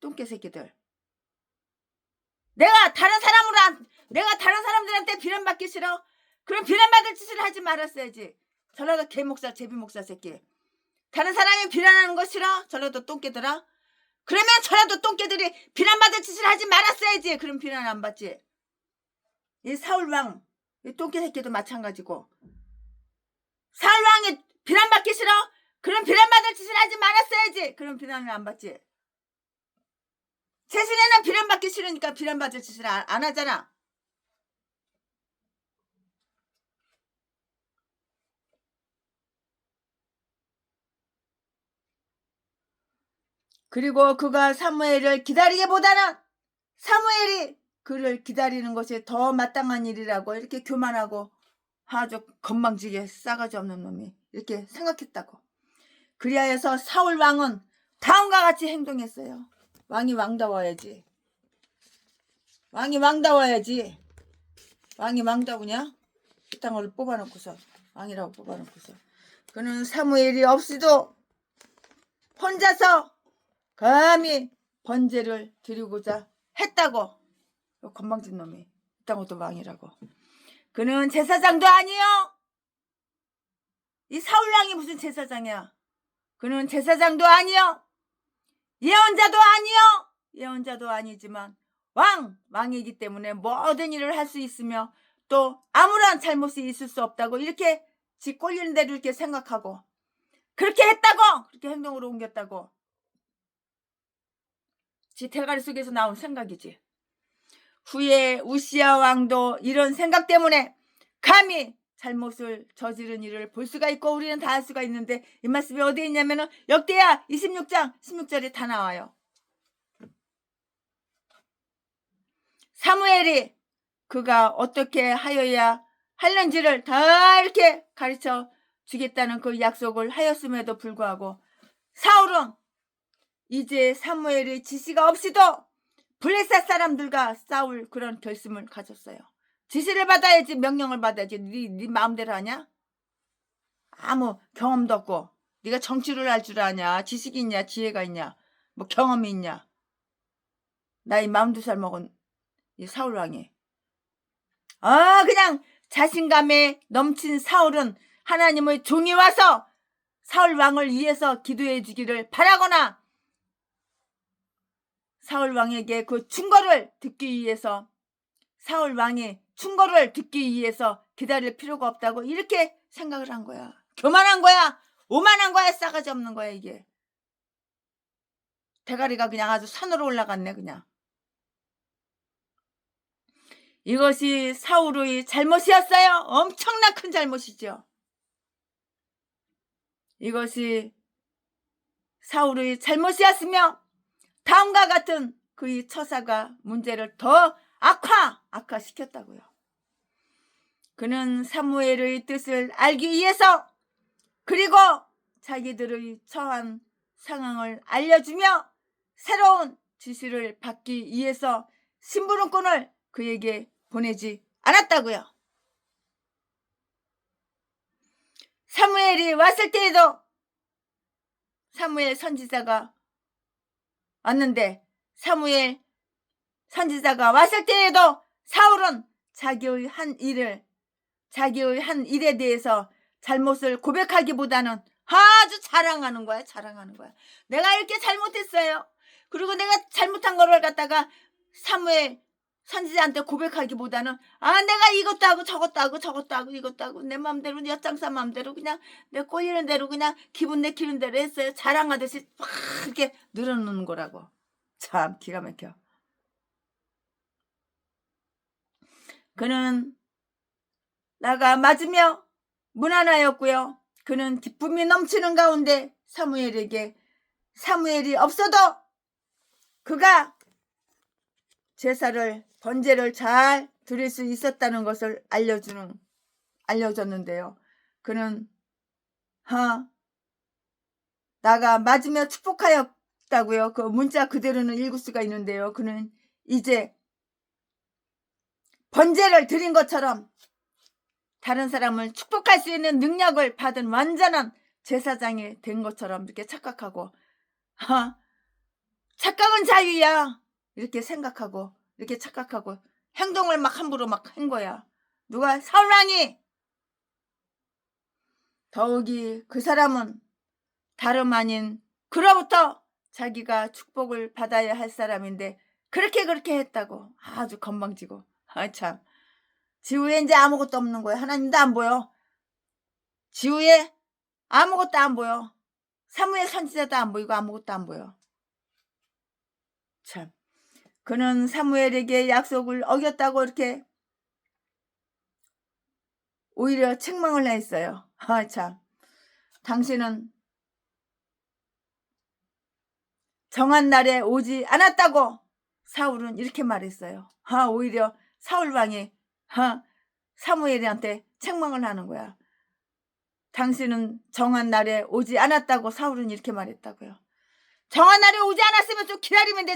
[SPEAKER 1] 똥개 새끼들. 내가 다른 사람들한테 비난받기 싫어? 그럼 비난받을 짓을 하지 말았어야지. 전라도 개목사 제비목사 새끼. 다른 사람이 비난하는 거 싫어? 전라도 똥개들아. 그러면 전라도 똥개들이 비난받을 짓을 하지 말았어야지. 그럼 비난 안 받지. 이 사울왕 이 똥개 새끼도 마찬가지고. 사울왕이 비난받기 싫어? 그럼 비난받을 짓을 하지 말았어야지. 그럼 비난을 안 받지. 세신에는 비난받기 싫으니까 비난받을 짓을 안 하잖아. 그리고 그가 사무엘을 기다리기보다는 사무엘이 그를 기다리는 것이 더 마땅한 일이라고 이렇게 교만하고 아주 건방지게 싸가지 없는 놈이 이렇게 생각했다고. 그리하여서 사울 왕은 다음과 같이 행동했어요. 왕이 왕다워야지. 왕이 왕다우냐? 이 땅을 뽑아놓고서 왕이라고 뽑아놓고서 그는 사무엘이 없이도 혼자서 감히 번제를 드리고자 했다고. 건방진 놈이 이딴 것도 왕이라고. 그는 제사장도 아니요. 이 사울왕이 무슨 제사장이야. 그는 제사장도 아니요. 예언자도 아니요. 예언자도 아니지만 왕이기 때문에 모든 일을 할 수 있으며 또 아무런 잘못이 있을 수 없다고 이렇게 지 꼴리는 대로 이렇게 생각하고 그렇게 했다고. 그렇게 행동으로 옮겼다고. 지 대가리 속에서 나온 생각이지. 후에 우시야 왕도 이런 생각 때문에 감히 잘못을 저지른 일을 볼 수가 있고 우리는 다 할 수가 있는데 이 말씀이 어디에 있냐면은 역대하 26장 16절에 다 나와요. 사무엘이 그가 어떻게 하여야 할는지를 다 이렇게 가르쳐 주겠다는 그 약속을 하였음에도 불구하고 사울은 이제 사무엘의 지시가 없이도 블레셋 사람들과 싸울 그런 결심을 가졌어요. 지시를 받아야지, 명령을 받아야지. 네 마음대로 하냐? 아무 경험도 없고 네가 정치를 할 줄 아냐? 지식이 있냐? 지혜가 있냐? 뭐 경험이 있냐? 나이 42살 먹은 이 사울왕이 그냥 자신감에 넘친 사울은 하나님의 종이 와서 사울왕을 위해서 기도해 주기를 바라거나 사울왕에게 그 충고를 듣기 위해서 사울왕이 충고를 듣기 위해서 기다릴 필요가 없다고 이렇게 생각을 한 거야. 교만한 거야. 오만한 거야. 싸가지 없는 거야. 이게 대가리가 그냥 아주 산으로 올라갔네. 그냥 이것이 사울의 잘못이었어요. 엄청난 큰 잘못이죠. 이것이 사울의 잘못이었으며 다음과 같은 그의 처사가 문제를 더 악화시켰다고요. 그는 사무엘의 뜻을 알기 위해서 그리고 자기들의 처한 상황을 알려주며 새로운 지시를 받기 위해서 심부름꾼을 그에게 보내지 않았다고요. 사무엘이 왔을 때에도 사무엘 선지자가 왔는데 사무엘 선지자가 왔을 때에도 사울은 자기의 한 일에 대해서 잘못을 고백하기보다는 아주 자랑하는 거야. 내가 이렇게 잘못했어요. 그리고 내가 잘못한 거를 갖다가 사무엘 선지자한테 고백하기보다는 내가 이것도 하고 저것도 하고 이것도 하고 내 마음대로 엿장사 마음대로 그냥 내 꼴리는 대로 그냥 기분 내키는 대로 했어요. 자랑하듯이 막 이렇게 늘어놓는 거라고. 참 기가 막혀. 그는 나가 맞으며 무난하였고요. 그는 기쁨이 넘치는 가운데 사무엘이 없어도 그가 번제를 잘 드릴 수 있었다는 것을 알려줬는데요. 그는 나가 맞으며 축복하였다고요. 그 문자 그대로는 읽을 수가 있는데요. 그는 이제 번제를 드린 것처럼 다른 사람을 축복할 수 있는 능력을 받은 완전한 제사장이 된 것처럼 이렇게 착각하고 착각은 자유야 이렇게 생각하고 이렇게 착각하고 행동을 막 함부로 막 한 거야. 누가? 사울왕이. 더욱이 그 사람은 다름 아닌 그로부터 자기가 축복을 받아야 할 사람인데 그렇게 했다고. 아주 건방지고. 참. 지후에 이제 아무것도 없는 거야. 하나님도 안 보여. 지후에 아무것도 안 보여. 사무엘 선지자도 안 보이고 아무것도 안 보여. 참. 그는 사무엘에게 약속을 어겼다고 이렇게 오히려 책망을 했어요. 참. 당신은 정한 날에 오지 않았다고 사울은 이렇게 말했어요. 오히려 사울왕이 사무엘한테 책망을 하는 거야. 당신은 정한 날에 오지 않았다고 사울은 이렇게 말했다고요. 정한 날에 오지 않았으면 좀 기다리면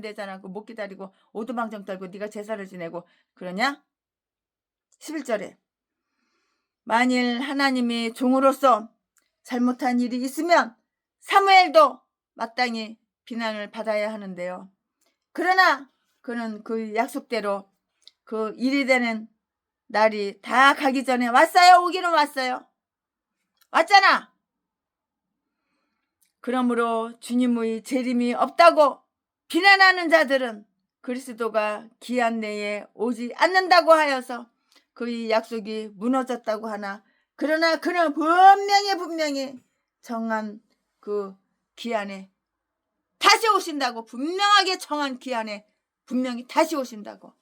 [SPEAKER 1] 되잖아. 못 기다리고 오두방정 떨고 네가 제사를 지내고 그러냐? 11절에 만일 하나님이 종으로서 잘못한 일이 있으면 사무엘도 마땅히 비난을 받아야 하는데요. 그러나 그는 그 약속대로 그 일이 되는 날이 다 가기 전에 왔어요. 오기는 왔어요. 왔잖아. 그러므로 주님의 재림이 없다고 비난하는 자들은 그리스도가 기한 내에 오지 않는다고 하여서 그의 약속이 무너졌다고 하나, 그러나 그는 분명히 정한 그 기한에 다시 오신다고, 분명하게 정한 기한에 분명히 다시 오신다고.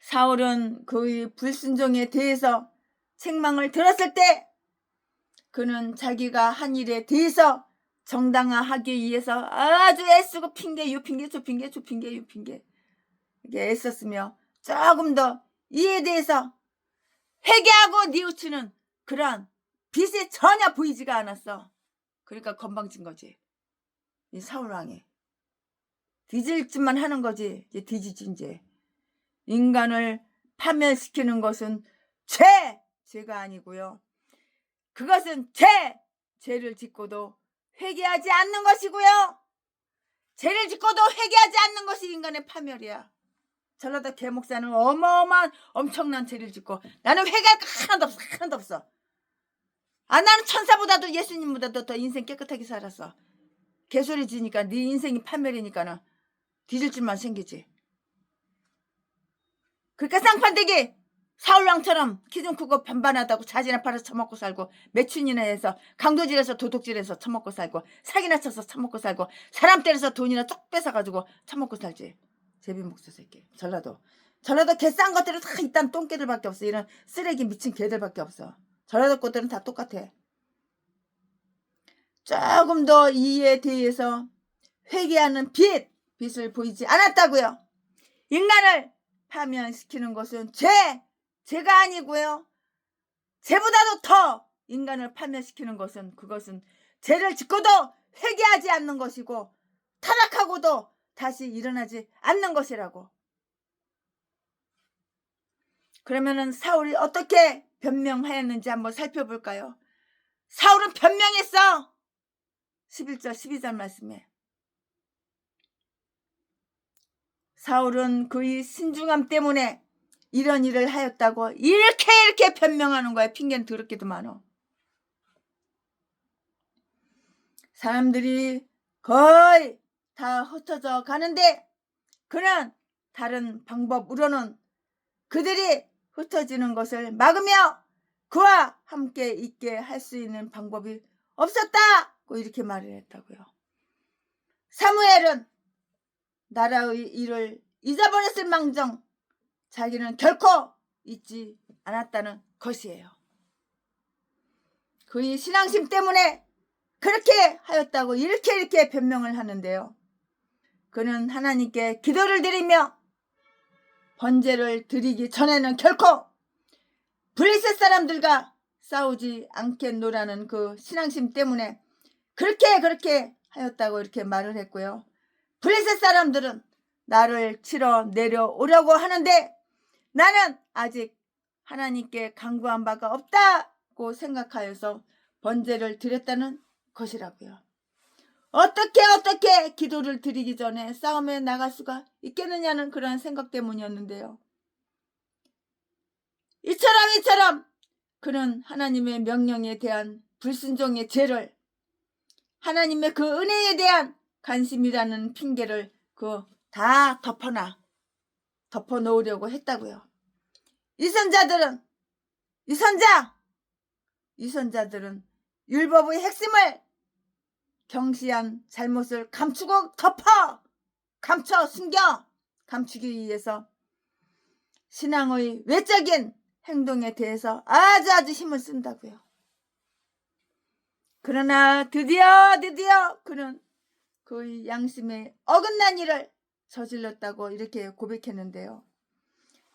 [SPEAKER 1] 사울은 그의 불순종에 대해서 책망을 들었을 때 그는 자기가 한 일에 대해서 정당화하기 위해서 아주 애쓰고 핑계, 유핑계, 조핑계, 조핑계, 유핑계 이렇게 애썼으며 조금 더 이에 대해서 회개하고 뉘우치는 그런 빛이 전혀 보이지가 않았어. 그러니까 건방진 거지. 이 사울왕이 뒤질 짓만 하는 거지. 이제 뒤지지. 이제 인간을 파멸시키는 것은 죄가 아니고요. 그것은 죄를 짓고도 회개하지 않는 것이고요. 죄를 짓고도 회개하지 않는 것이 인간의 파멸이야. 전라도 개목사는 어마어마한 엄청난 죄를 짓고 나는 회개할 거 하나도 없어. 나는 천사보다도 예수님보다도 더 인생 깨끗하게 살았어. 개소리 지니까 네 인생이 파멸이니까는 뒤질 줄만 생기지. 그러니까 쌍판대기 사울왕처럼 키 좀 크고 반반하다고 자지나 팔아서 처먹고 살고, 매춘이나 해서 강도질해서 도둑질해서 처먹고 살고, 사기나 쳐서 처먹고 살고, 사람 때려서 돈이나 쭉 뺏어가지고 처먹고 살지. 제비목소 새끼. 전라도 개 싼 것들은 다 이딴 똥개들밖에 없어. 이런 쓰레기 미친 개들밖에 없어. 전라도 것들은 다 똑같아. 조금 더 이에 대해서 회개하는 빛을 보이지 않았다고요. 인간을 파멸시키는 것은 죄가 아니고요. 죄보다도 더 인간을 파멸시키는 것은 그것은 죄를 짓고도 회개하지 않는 것이고 타락하고도 다시 일어나지 않는 것이라고. 그러면은 사울이 어떻게 변명하였는지 한번 살펴볼까요? 사울은 변명했어. 11절 12절 말씀에 사울은 그의 신중함 때문에 이런 일을 하였다고 이렇게 변명하는 거야. 핑계는 더럽게도 많어. 사람들이 거의 다 흩어져 가는데 그는 다른 방법으로는 그들이 흩어지는 것을 막으며 그와 함께 있게 할 수 있는 방법이 없었다고 이렇게 말을 했다고요. 사무엘은 나라의 일을 잊어버렸을 망정 자기는 결코 잊지 않았다는 것이에요. 그의 신앙심 때문에 그렇게 하였다고 이렇게 변명을 하는데요. 그는 하나님께 기도를 드리며 번제를 드리기 전에는 결코 블레셋 사람들과 싸우지 않겠노라는 그 신앙심 때문에 그렇게 하였다고 이렇게 말을 했고요. 블레셋 사람들은 나를 치러 내려오려고 하는데 나는 아직 하나님께 간구한 바가 없다고 생각하여서 번제를 드렸다는 것이라고요. 어떻게 기도를 드리기 전에 싸움에 나갈 수가 있겠느냐는 그런 생각 때문이었는데요. 이처럼 그는 하나님의 명령에 대한 불순종의 죄를, 하나님의 그 은혜에 대한 관심이라는 핑계를 다 덮어 놓으려고 했다고요. 이선자들은 율법의 핵심을 경시한 잘못을 감추고 감추기 위해서 신앙의 외적인 행동에 대해서 아주 힘을 쓴다고요. 그러나 드디어 그는 그의 양심에 어긋난 일을 저질렀다고 이렇게 고백했는데요.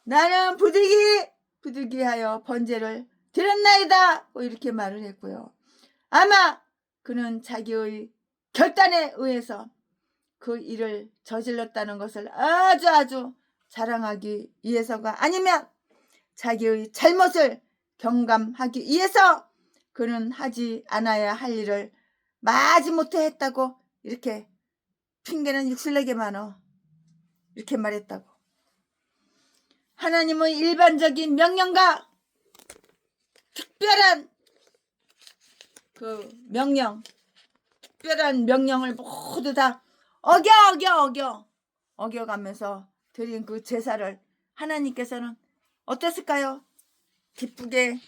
[SPEAKER 1] 나는 부득이하여 번제를 드렸나이다 이렇게 말을 했고요. 아마 그는 자기의 결단에 의해서 그 일을 저질렀다는 것을 아주 자랑하기 위해서가 아니면 자기의 잘못을 경감하기 위해서 그는 하지 않아야 할 일을 마지못해 했다고 이렇게 핑계는 육실내게 많어. 이렇게 말했다고. 하나님은 일반적인 명령과 특별한 그 명령, 특별한 명령을 모두 다 어겨가면서 드린 그 제사를 하나님께서는 어땠을까요? 기쁘게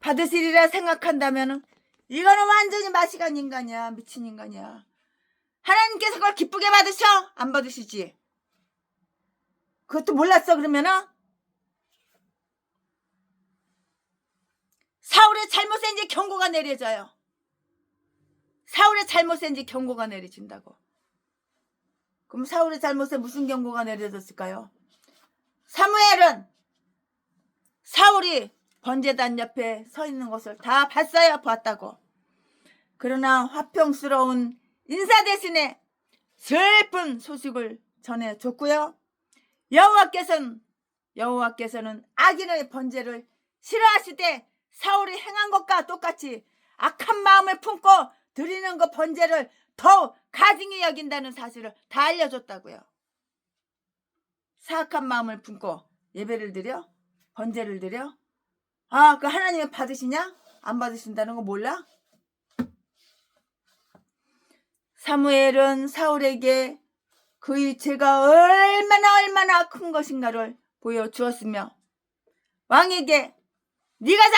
[SPEAKER 1] 받으시리라 생각한다면 이거는 완전히 마시간 인간이야. 미친 인간이야. 하나님께서 그걸 기쁘게 받으셔? 안 받으시지? 그것도 몰랐어 그러면은? 사울의 잘못인지 경고가 내려져요. 사울의 잘못인지 경고가 내려진다고. 그럼 사울의 잘못에 무슨 경고가 내려졌을까요? 사무엘은 사울이 번제단 옆에 서 있는 것을 다 봤어요. 봤다고. 그러나 화평스러운 인사 대신에 슬픈 소식을 전해줬고요. 여호와께서는 악인의 번제를 싫어하시되 사울이 행한 것과 똑같이 악한 마음을 품고 드리는 그 번제를 더욱 가증히 여긴다는 사실을 다 알려줬다고요. 사악한 마음을 품고 예배를 드려? 번제를 드려? 그 하나님이 받으시냐? 안 받으신다는 거 몰라? 사무엘은 사울에게 그의 죄가 얼마나 큰 것인가를 보여주었으며 왕에게 네가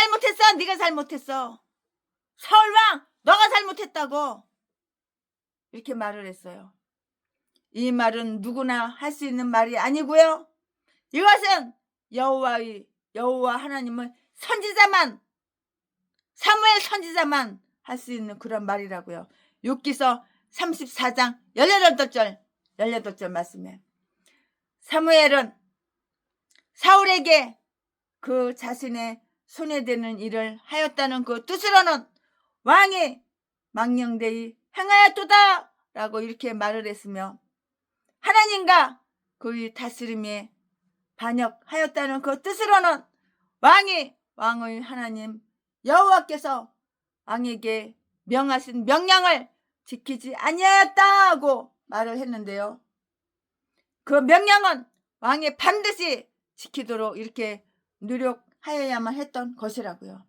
[SPEAKER 1] 잘못했어. 사울왕 너가 잘못했다고 이렇게 말을 했어요. 이 말은 누구나 할 수 있는 말이 아니고요. 이것은 여호와 하나님은 사무엘 선지자만 할 수 있는 그런 말이라고요. 욥기서 34장 18절 말씀에 사무엘은 사울에게 그 자신의 손에 되는 일을 하였다는 그 뜻으로는 왕이 망령되이 행하였도다 라고 이렇게 말을 했으며 하나님과 그의 다스림에 반역하였다는 그 뜻으로는 왕의 하나님 여호와께서 왕에게 명하신 명령을 지키지 아니하였다고 말을 했는데요. 그 명령은 왕이 반드시 지키도록 이렇게 노력하여야만 했던 것이라고요.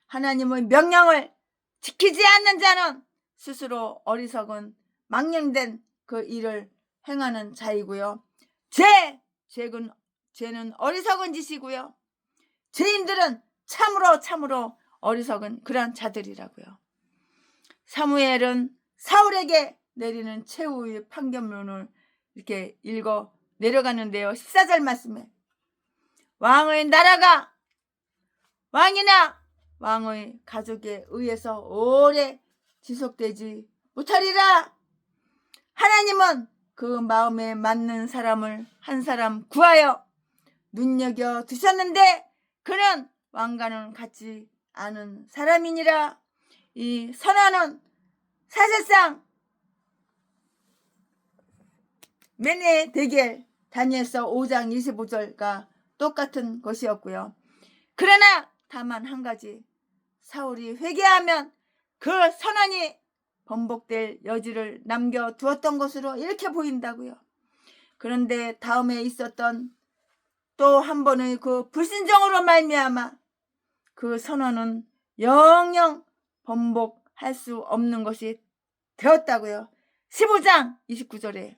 [SPEAKER 1] 하나님의 명령을 지키지 않는 자는 스스로 어리석은 망령된 그 일을 행하는 자이고요. 죄는 어리석은 짓이고요. 죄인들은 참으로 어리석은 그런 자들이라고요. 사무엘은 사울에게 내리는 최후의 판결문을 이렇게 읽어 내려가는데요. 14절 말씀에 왕의 나라가 왕이나 왕의 가족에 의해서 오래 지속되지 못하리라. 하나님은 그 마음에 맞는 사람을 한 사람 구하여 눈여겨 두셨는데 그는 왕과는 같지 않은 사람이니라. 이 선언은 사실상 메네 대겔 다니엘서 5장 25절과 똑같은 것이었고요. 그러나 다만 한 가지, 사울이 회개하면 그 선언이 번복될 여지를 남겨두었던 것으로 이렇게 보인다고요. 그런데 다음에 있었던 또 한 번의 그 불신정으로 말미암아 그 선언은 영영 번복할 수 없는 것이 되었다고요. 15장 29절에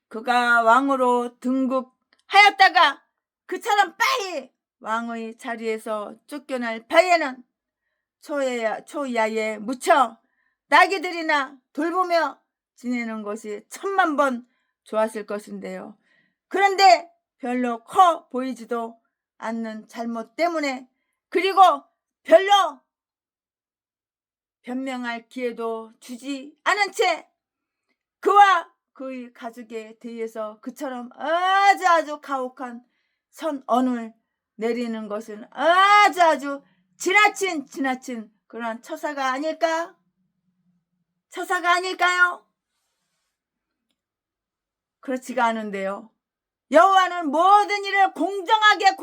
[SPEAKER 1] 그가 왕으로 등극하였다가 그처럼 빨리 왕의 자리에서 쫓겨날 바에는 초야에 묻혀 나귀들이나 돌보며 지내는 것이 1000만 번 좋았을 것인데요. 그런데 별로 커 보이지도 않는 잘못 때문에 그리고 별로 변명할 기회도 주지 않은 채 그와 그의 가족에 대해서 그처럼 아주 가혹한 선언을 내리는 것은 아주 지나친 그런 처사가 아닐까? 처사가 아닐까요? 그렇지가 않은데요. 여호와는 모든 일을 공정하게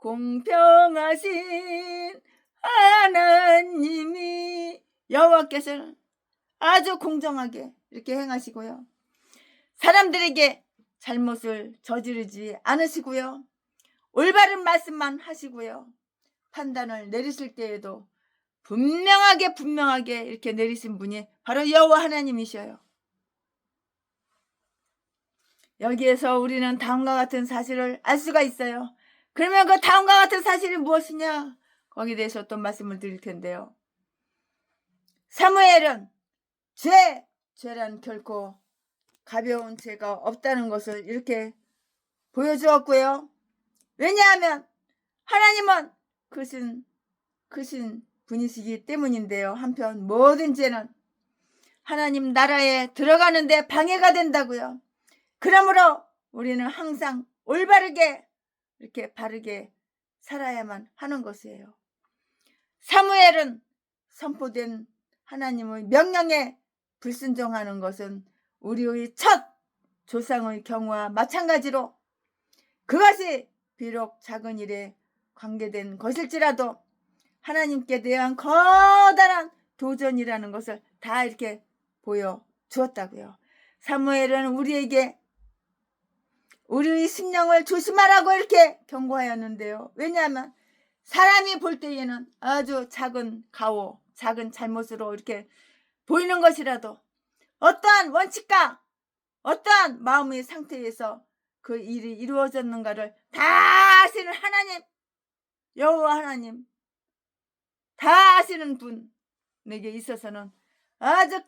[SPEAKER 1] 공평하신 하나님이 여호와께서는 아주 공정하게 이렇게 행하시고요. 사람들에게 잘못을 저지르지 않으시고요. 올바른 말씀만 하시고요. 판단을 내리실 때에도 분명하게 이렇게 내리신 분이 바로 여호와 하나님이셔요. 여기에서 우리는 다음과 같은 사실을 알 수가 있어요. 그러면 그 다음과 같은 사실이 무엇이냐? 거기에 대해서 또 말씀을 드릴 텐데요. 사무엘은 죄란 결코 가벼운 죄가 없다는 것을 이렇게 보여주었고요. 왜냐하면 하나님은 크신 분이시기 때문인데요. 한편 모든 죄는 하나님 나라에 들어가는데 방해가 된다고요. 그러므로 우리는 항상 올바르게 이렇게 바르게 살아야만 하는 것이에요. 사무엘은 선포된 하나님의 명령에 불순종하는 것은 우리의 첫 조상의 경우와 마찬가지로 그것이 비록 작은 일에 관계된 것일지라도 하나님께 대한 커다란 도전이라는 것을 다 이렇게 보여주었다고요. 사무엘은 우리에게 우리의 심령을 조심하라고 이렇게 경고하였는데요. 왜냐하면 사람이 볼 때에는 아주 작은 가오, 작은 잘못으로 이렇게 보이는 것이라도 어떠한 원칙과 어떠한 마음의 상태에서 그 일이 이루어졌는가를 다 아시는 하나님, 여호와 하나님, 다 아시는 분에게 있어서는 아주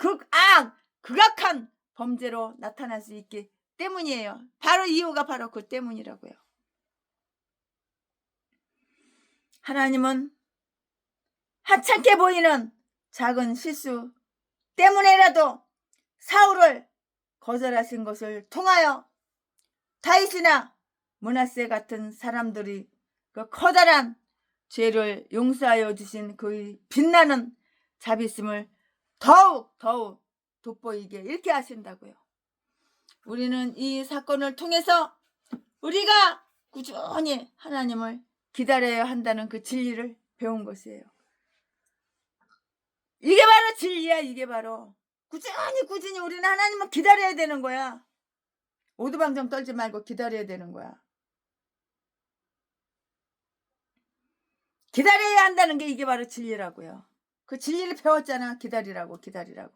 [SPEAKER 1] 극악한 범죄로 나타날 수 있기 때문이에요. 바로 이유가 바로 그 때문이라고요. 하나님은 하찮게 보이는 작은 실수 때문에라도 사울을 거절하신 것을 통하여 다윗이나 므낫세 같은 사람들이 그 커다란 죄를 용서하여 주신 그의 빛나는 자비심을 더욱 돋보이게 이렇게 하신다고요. 우리는 이 사건을 통해서 우리가 꾸준히 하나님을 기다려야 한다는 그 진리를 배운 것이에요. 이게 바로 진리야. 이게 바로 꾸준히 우리는 하나님을 기다려야 되는 거야. 오두방정 떨지 말고 기다려야 되는 거야. 기다려야 한다는 게 이게 바로 진리라고요. 그 진리를 배웠잖아. 기다리라고. 기다려.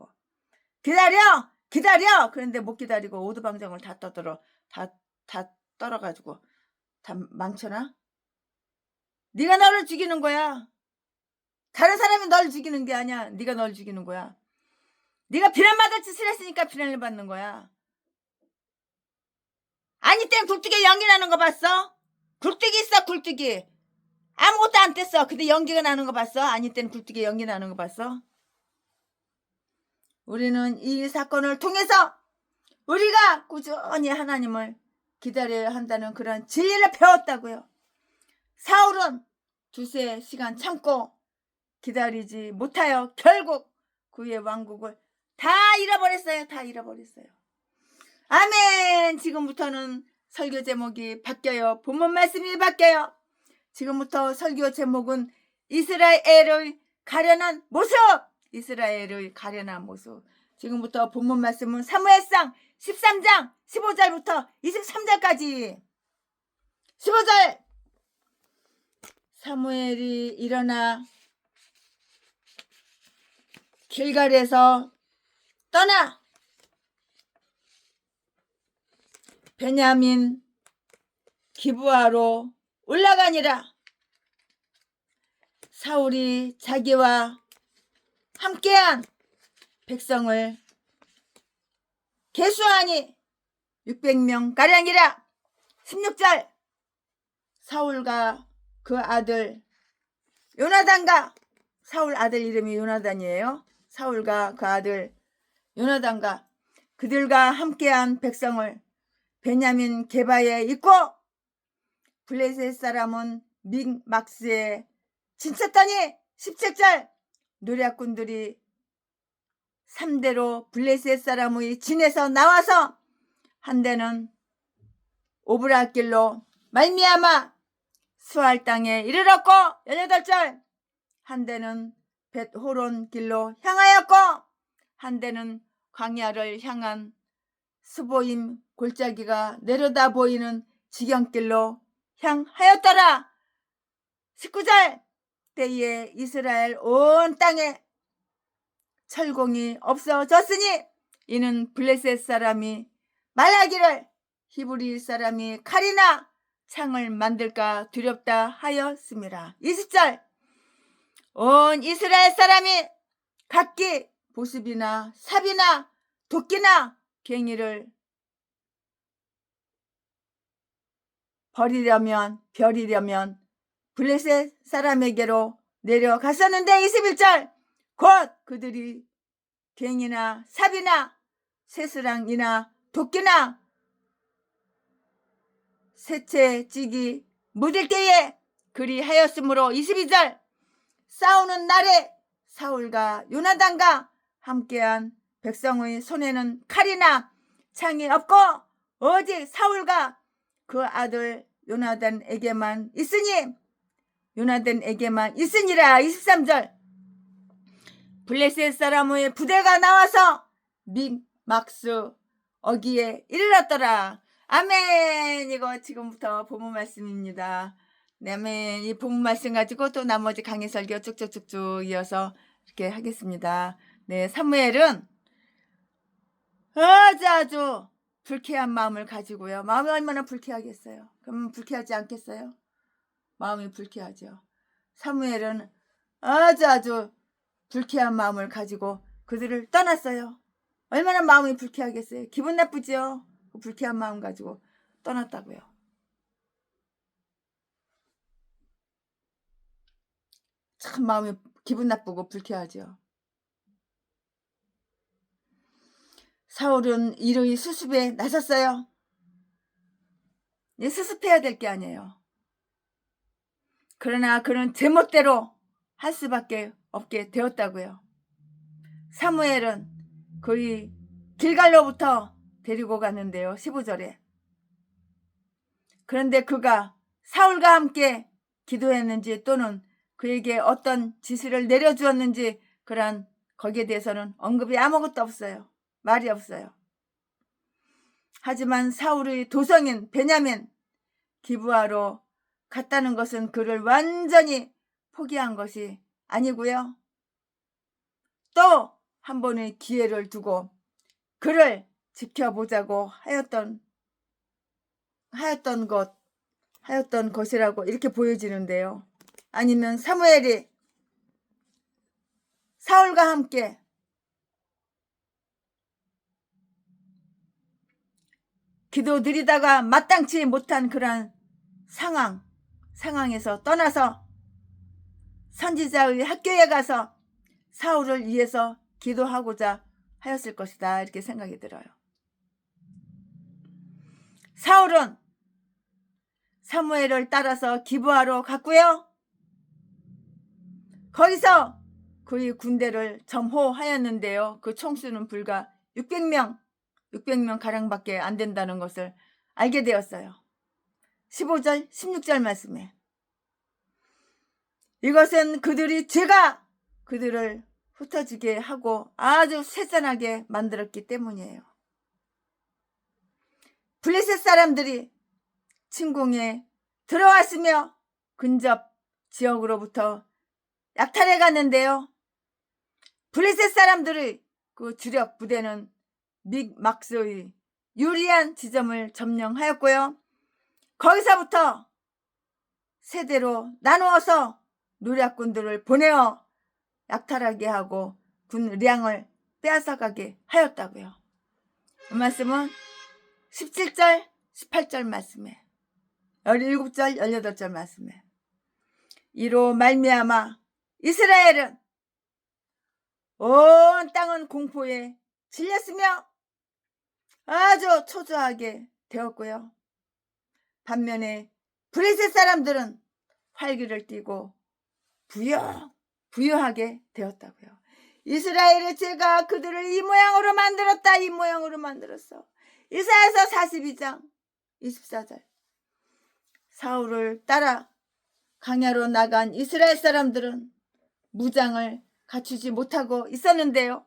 [SPEAKER 1] 그런데 못 기다리고 오두방정을 다 떨어가지고 다 망쳐놔. 네가 너를 죽이는 거야. 다른 사람이 널 죽이는 게 아니야. 네가 널 죽이는 거야. 네가 비난받을 짓을 했으니까 비난을 받는 거야. 아니 땐 굴뚝에 연기 나는 거 봤어? 굴뚝이 있어. 굴뚝이. 아무것도 안 뗐어. 근데 연기가 나는 거 봤어? 아니 땐 굴뚝에 연기 나는 거 봤어? 우리는 이 사건을 통해서 우리가 꾸준히 하나님을 기다려야 한다는 그런 진리를 배웠다고요. 사울은 두세 시간 참고 기다리지 못하여 결국 그의 왕국을 다 잃어버렸어요. 아멘. 지금부터는 설교 제목이 바뀌어요. 본문 말씀이 바뀌어요. 지금부터 설교 제목은 이스라엘의 가련한 모습. 지금부터 본문 말씀은 사무엘상 13장 15절부터 23절까지. 15절. 사무엘이 일어나 길갈에서 떠나 베냐민 기브아로 올라가니라. 사울이 자기와 함께한 백성을 계수하니 600명 가량이라. 16절. 사울과 그 아들 요나단과, 사울 아들 이름이 요나단이에요. 사울과 그 아들 요나단과 그들과 함께한 백성을 베냐민 게바에 있고 블레셋 사람은 믹막스에 진쳤더니 17절. 노략군들이 3대로 블레셋 사람의 진에서 나와서 한 대는 오브라길로 말미암아 수알 땅에 이르렀고 18절 한 대는 벳호론 길로 향하였고 한 대는 광야를 향한 스보임 골짜기가 내려다 보이는 지경길로 향하였더라. 19절 때에 이스라엘 온 땅에 철공이 없어졌으니 이는 블레셋 사람이 말하기를 히브리 사람이 칼이나 창을 만들까 두렵다 하였음이라. 20절 온 이스라엘 사람이 각기 보습이나 삽이나 도끼나 괭이를 버리려면 블레셋 사람에게로 내려갔었는데 21절 곧 그들이 괭이나 삽이나 쇠스랑이나 도끼나 새채찌기 묻을 때에 그리하였으므로 22절 싸우는 날에 사울과 요나단과 함께한 백성의 손에는 칼이나 창이 없고 오직 사울과 그 아들 요나단에게만 있으니라. 23절 블레셋 사람의 부대가 나와서 믹막스 어기에 이르렀더라. 아멘. 이거 지금부터 본문 말씀입니다. 네, 아멘. 이 본문 말씀 가지고 또 나머지 강의 설교 쭉쭉쭉쭉 이어서 이렇게 하겠습니다. 네, 사무엘은 아주 불쾌한 마음을 가지고요. 마음이 얼마나 불쾌하겠어요. 그럼 불쾌하지 않겠어요? 마음이 불쾌하죠. 사무엘은 아주 불쾌한 마음을 가지고 그들을 떠났어요. 얼마나 마음이 불쾌하겠어요. 기분 나쁘죠. 그 불쾌한 마음 가지고 떠났다고요. 참 마음이 기분 나쁘고 불쾌하죠. 사울은 이르이 수습에 나섰어요. 수습해야 될 게 아니에요. 그러나 그는 제멋대로 할 수밖에 없게 되었다고요. 사무엘은 그의 길갈로부터 데리고 갔는데요. 15절에. 그런데 그가 사울과 함께 기도했는지 또는 그에게 어떤 지시를 내려주었는지 그런 거기에 대해서는 언급이 아무것도 없어요. 말이 없어요. 하지만 사울의 도성인 베냐민 기브아로 갔다는 것은 그를 완전히 포기한 것이 아니고요. 또 한 번의 기회를 두고 그를 지켜보자고 하였던 것이라고 이렇게 보여지는데요. 아니면 사무엘이 사울과 함께 기도 드리다가 마땅치 못한 그런 상황에서 떠나서 선지자의 학교에 가서 사울을 위해서 기도하고자 하였을 것이다. 이렇게 생각이 들어요. 사울은 사무엘을 따라서 기브아로 갔고요. 거기서 그의 군대를 점호하였는데요. 그 총수는 불과 600명 가량밖에 안 된다는 것을 알게 되었어요. 15절 16절 말씀에 이것은 그들이 죄가 그들을 흩어지게 하고 아주 쇠잔하게 만들었기 때문이에요. 블레셋 사람들이 침공에 들어왔으며 근접 지역으로부터 약탈해 갔는데요. 블레셋 사람들의 그 주력 부대는 믹막스의 유리한 지점을 점령하였고요. 거기서부터 세대로 나누어서 노략군들을 보내어 약탈하게 하고 군량을 빼앗아가게 하였다고요. 이 말씀은 17절, 18절 말씀에 17절, 18절 말씀에 이로 말미암아 이스라엘은 온 땅은 공포에 질렸으며 아주 초조하게 되었고요. 반면에 블레셋 사람들은 활기를 띠고 부유하게 되었다고요. 이스라엘의 죄가 그들을 이 모양으로 만들었다. 이 모양으로 만들었어. 이사야서 42장 24절 사울을 따라 광야로 나간 이스라엘 사람들은 무장을 갖추지 못하고 있었는데요.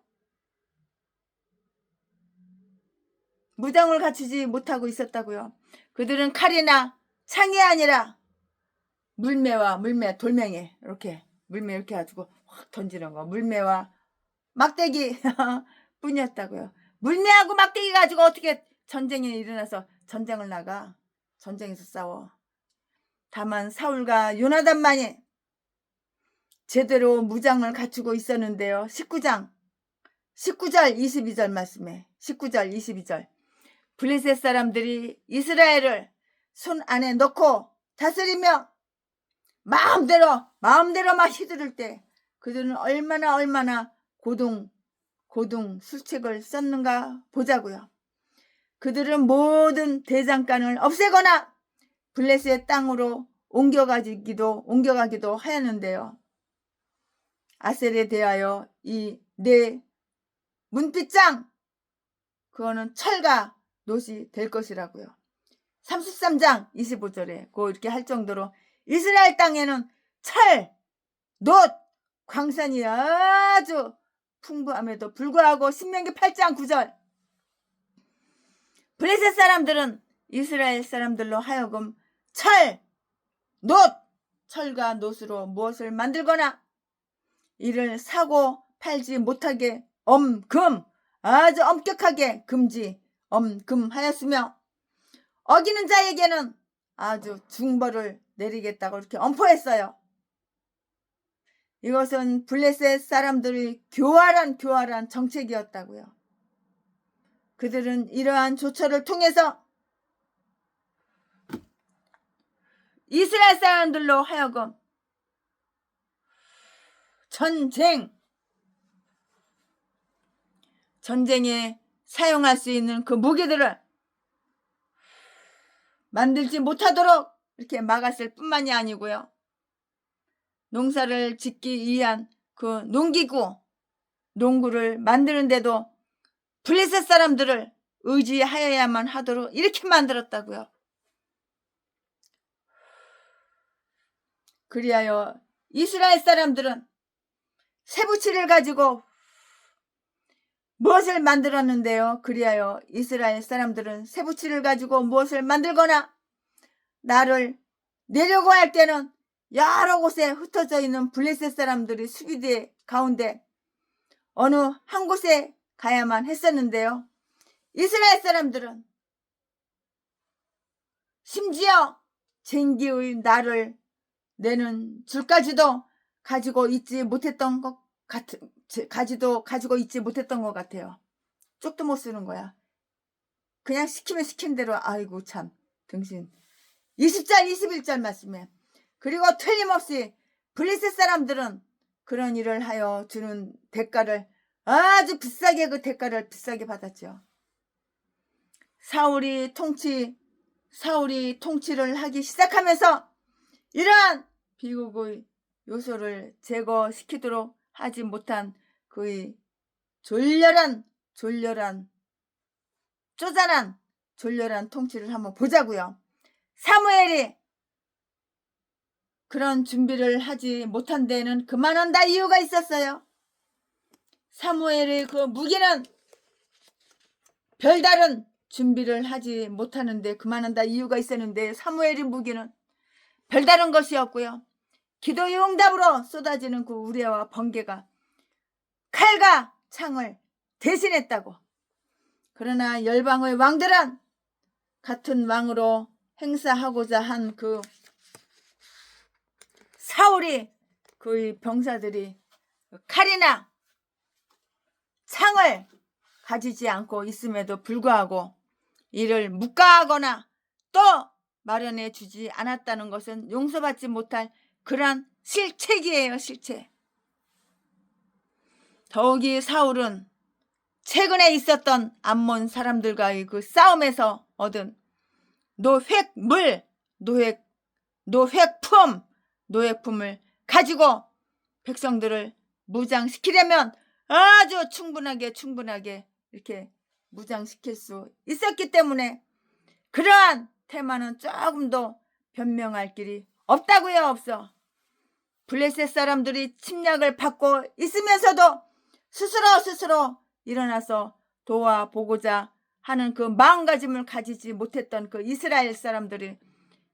[SPEAKER 1] 무장을 갖추지 못하고 있었다고요. 그들은 칼이나 창이 아니라 물매와 물매, 돌멩이 이렇게 물매 이렇게 가지고 확 던지는 거, 물매와 막대기 뿐이었다고요. 물매하고 막대기 가지고 어떻게 전쟁이 일어나서 전쟁을 나가? 전쟁에서 싸워. 다만 사울과 요나단만이 제대로 무장을 갖추고 있었는데요. 19절 22절 말씀에 19절 22절 블레셋 사람들이 이스라엘을 손 안에 넣고 다스리며 마음대로 막 휘두를 때 그들은 얼마나 고동 술책을 썼는가 보자고요. 그들은 모든 대장간을 없애거나 블레셋 땅으로 옮겨가기도 하였는데요. 아셀에 대하여 이 내 문빗장 그거는 철과 놋이 될 것이라고요. 33장 25절에 고 이렇게 할 정도로 이스라엘 땅에는 철, 놋, 광산이 아주 풍부함에도 불구하고 신명기 8장 9절 블레셋 사람들은 이스라엘 사람들로 하여금 철과 놋으로 무엇을 만들거나 이를 사고 팔지 못하게 아주 엄격하게 엄금하였으며 어기는 자에게는 아주 중벌을 내리겠다고 이렇게 엄포했어요. 이것은 블레셋 사람들의 교활한 정책이었다고요. 그들은 이러한 조처를 통해서 이스라엘 사람들로 하여금 전쟁에 사용할 수 있는 그 무기들을 만들지 못하도록 이렇게 막았을 뿐만이 아니고요. 농사를 짓기 위한 그 농구를 만드는데도 블레셋 사람들을 의지하여야만 하도록 이렇게 만들었다고요. 그리하여 이스라엘 사람들은 쇠붙이를 가지고 무엇을 만들었는데요. 그리하여 이스라엘 사람들은 쇠붙이를 가지고 무엇을 만들거나 나를 내려고 할 때는 여러 곳에 흩어져 있는 블레셋 사람들이 수비대 가운데 어느 한 곳에 가야만 했었는데요. 이스라엘 사람들은 심지어 쟁기의 날을 내는 줄까지도 가지고 있지 못했던 것 같아요. 쪽도 못 쓰는 거야. 그냥 시키면 시킨 대로 아이고 참 등신. 20절 21절 말씀에 그리고 틀림없이 블레셋 사람들은 그런 일을 하여 주는 대가를 아주 비싸게 그 대가를 비싸게 받았죠. 사울이 통치를 하기 시작하면서 이러한 비극의 요소를 제거시키도록 하지 못한 그의 졸렬한 통치를 한번 보자고요. 사무엘이 그런 준비를 하지 못한 데는 그만한 다 이유가 있었어요. 사무엘의 그 무기는 별다른 준비를 하지 못하는데 그만한 다 이유가 있었는데 사무엘의 무기는 별다른 것이었고요. 기도의 응답으로 쏟아지는 그 우레와 번개가 칼과 창을 대신했다고. 그러나 열방의 왕들은 같은 왕으로 행사하고자 한 그 사울이 그의 병사들이 칼이나 창을 가지지 않고 있음에도 불구하고 이를 묵과하거나 또 마련해 주지 않았다는 것은 용서받지 못할 그러한 실책이에요. 실책. 더욱이 사울은 최근에 있었던 암몬 사람들과의 그 싸움에서 얻은 노획품을 가지고 백성들을 무장시키려면 아주 충분하게 이렇게 무장시킬 수 있었기 때문에 그러한 테마는 조금도 변명할 길이 없다고요. 없어. 블레셋 사람들이 침략을 받고 있으면서도 스스로 일어나서 도와보고자 하는 그 마음가짐을 가지지 못했던 그 이스라엘 사람들이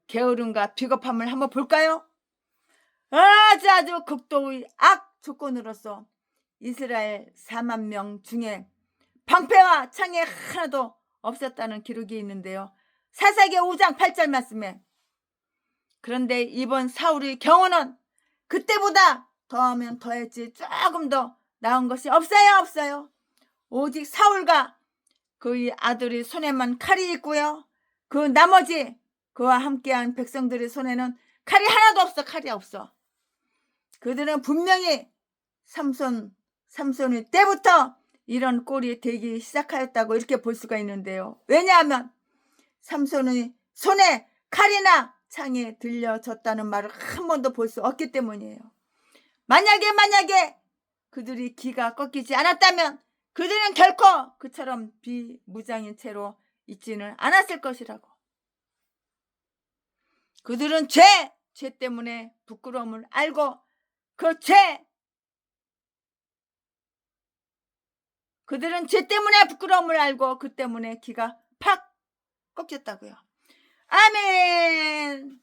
[SPEAKER 1] 게으름과 비겁함을 한번 볼까요? 아주 극도의 악 조건으로서 이스라엘 4만 명 중에 방패와 창에 하나도 없었다는 기록이 있는데요. 사사기 5장 8절 말씀에, 그런데 이번 사울의 경우는 그때보다 더하면 더했지 조금 더 나은 것이 없어요. 오직 사울과 그의 아들의 손에만 칼이 있고요. 그 나머지 그와 함께한 백성들의 손에는 칼이 하나도 없어. 칼이 없어. 그들은 분명히 삼손의 때부터 이런 꼴이 되기 시작하였다고 이렇게 볼 수가 있는데요. 왜냐하면 삼손의 손에 칼이나 창이 들려졌다는 말을 한 번도 볼 수 없기 때문이에요. 만약에 그들이 기가 꺾이지 않았다면 그들은 결코 그처럼 비무장인 채로 있지는 않았을 것이라고. 그들은 죄 때문에 부끄러움을 알고 그들은 죄 때문에 부끄러움을 알고 그 때문에 기가 팍 꺾였다고요. 아멘.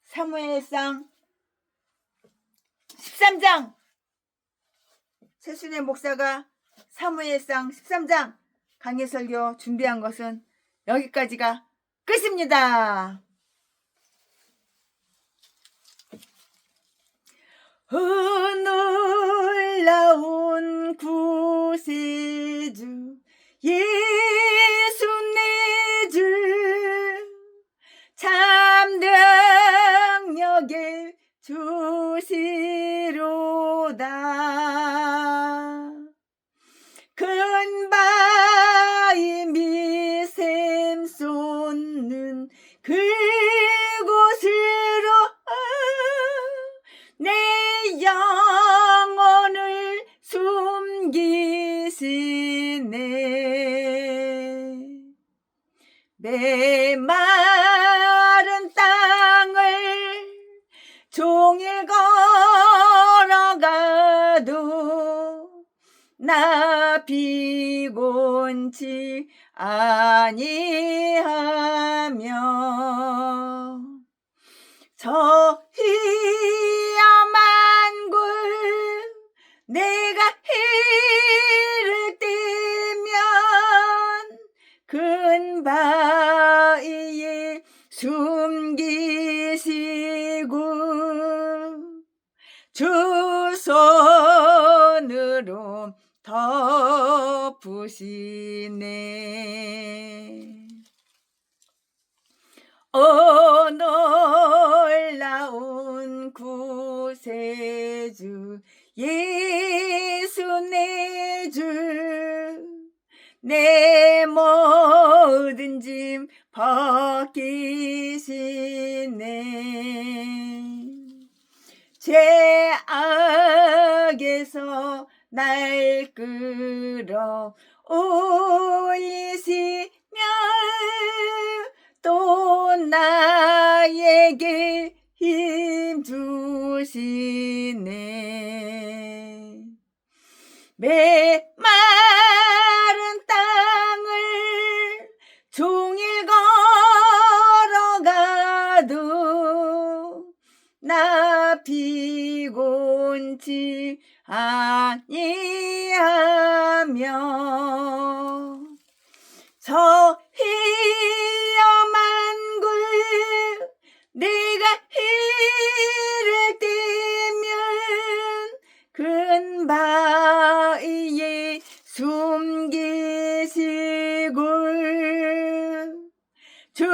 [SPEAKER 1] 사무엘상 13장, 최순애 목사가 사무엘상 13장 강해설교 준비한 것은 여기까지가 끝입니다. 놀라운 구세주 예수 내 주 참 능력의 주시로다. 큰 바위 미샘 솟는 그곳으로 내 영혼을 숨기시네. 메마른 땅을 종일 걸어가도 나 피곤치 아니하며 저 위험한 곳 내가 이를 때면 큰 바위에 숨기시고 주 손으로 덮으시네. 놀라운 구세주 예수 내 주 내 모든 짐 벗기시네. 죄악에서 날 끌어 오이시며 또 나에게 힘 주시네. 메마른 땅을 종일 걸어가도 나 피곤치 아니하며 저 위험한 곳 내가 이를 때면 큰 바위에 숨기시고 주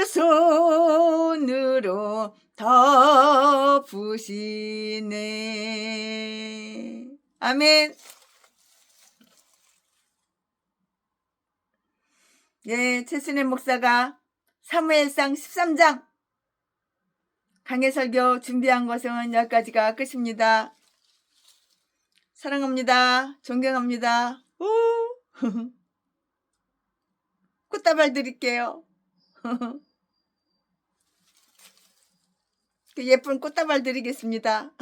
[SPEAKER 1] 손으로 덮으시네. 아멘. 예, 최순애 목사가 사무엘상 13장 강해설교 준비한 것은 여기까지가 끝입니다. 사랑합니다. 존경합니다. 꽃다발 드릴게요. 그 예쁜 꽃다발 드리겠습니다.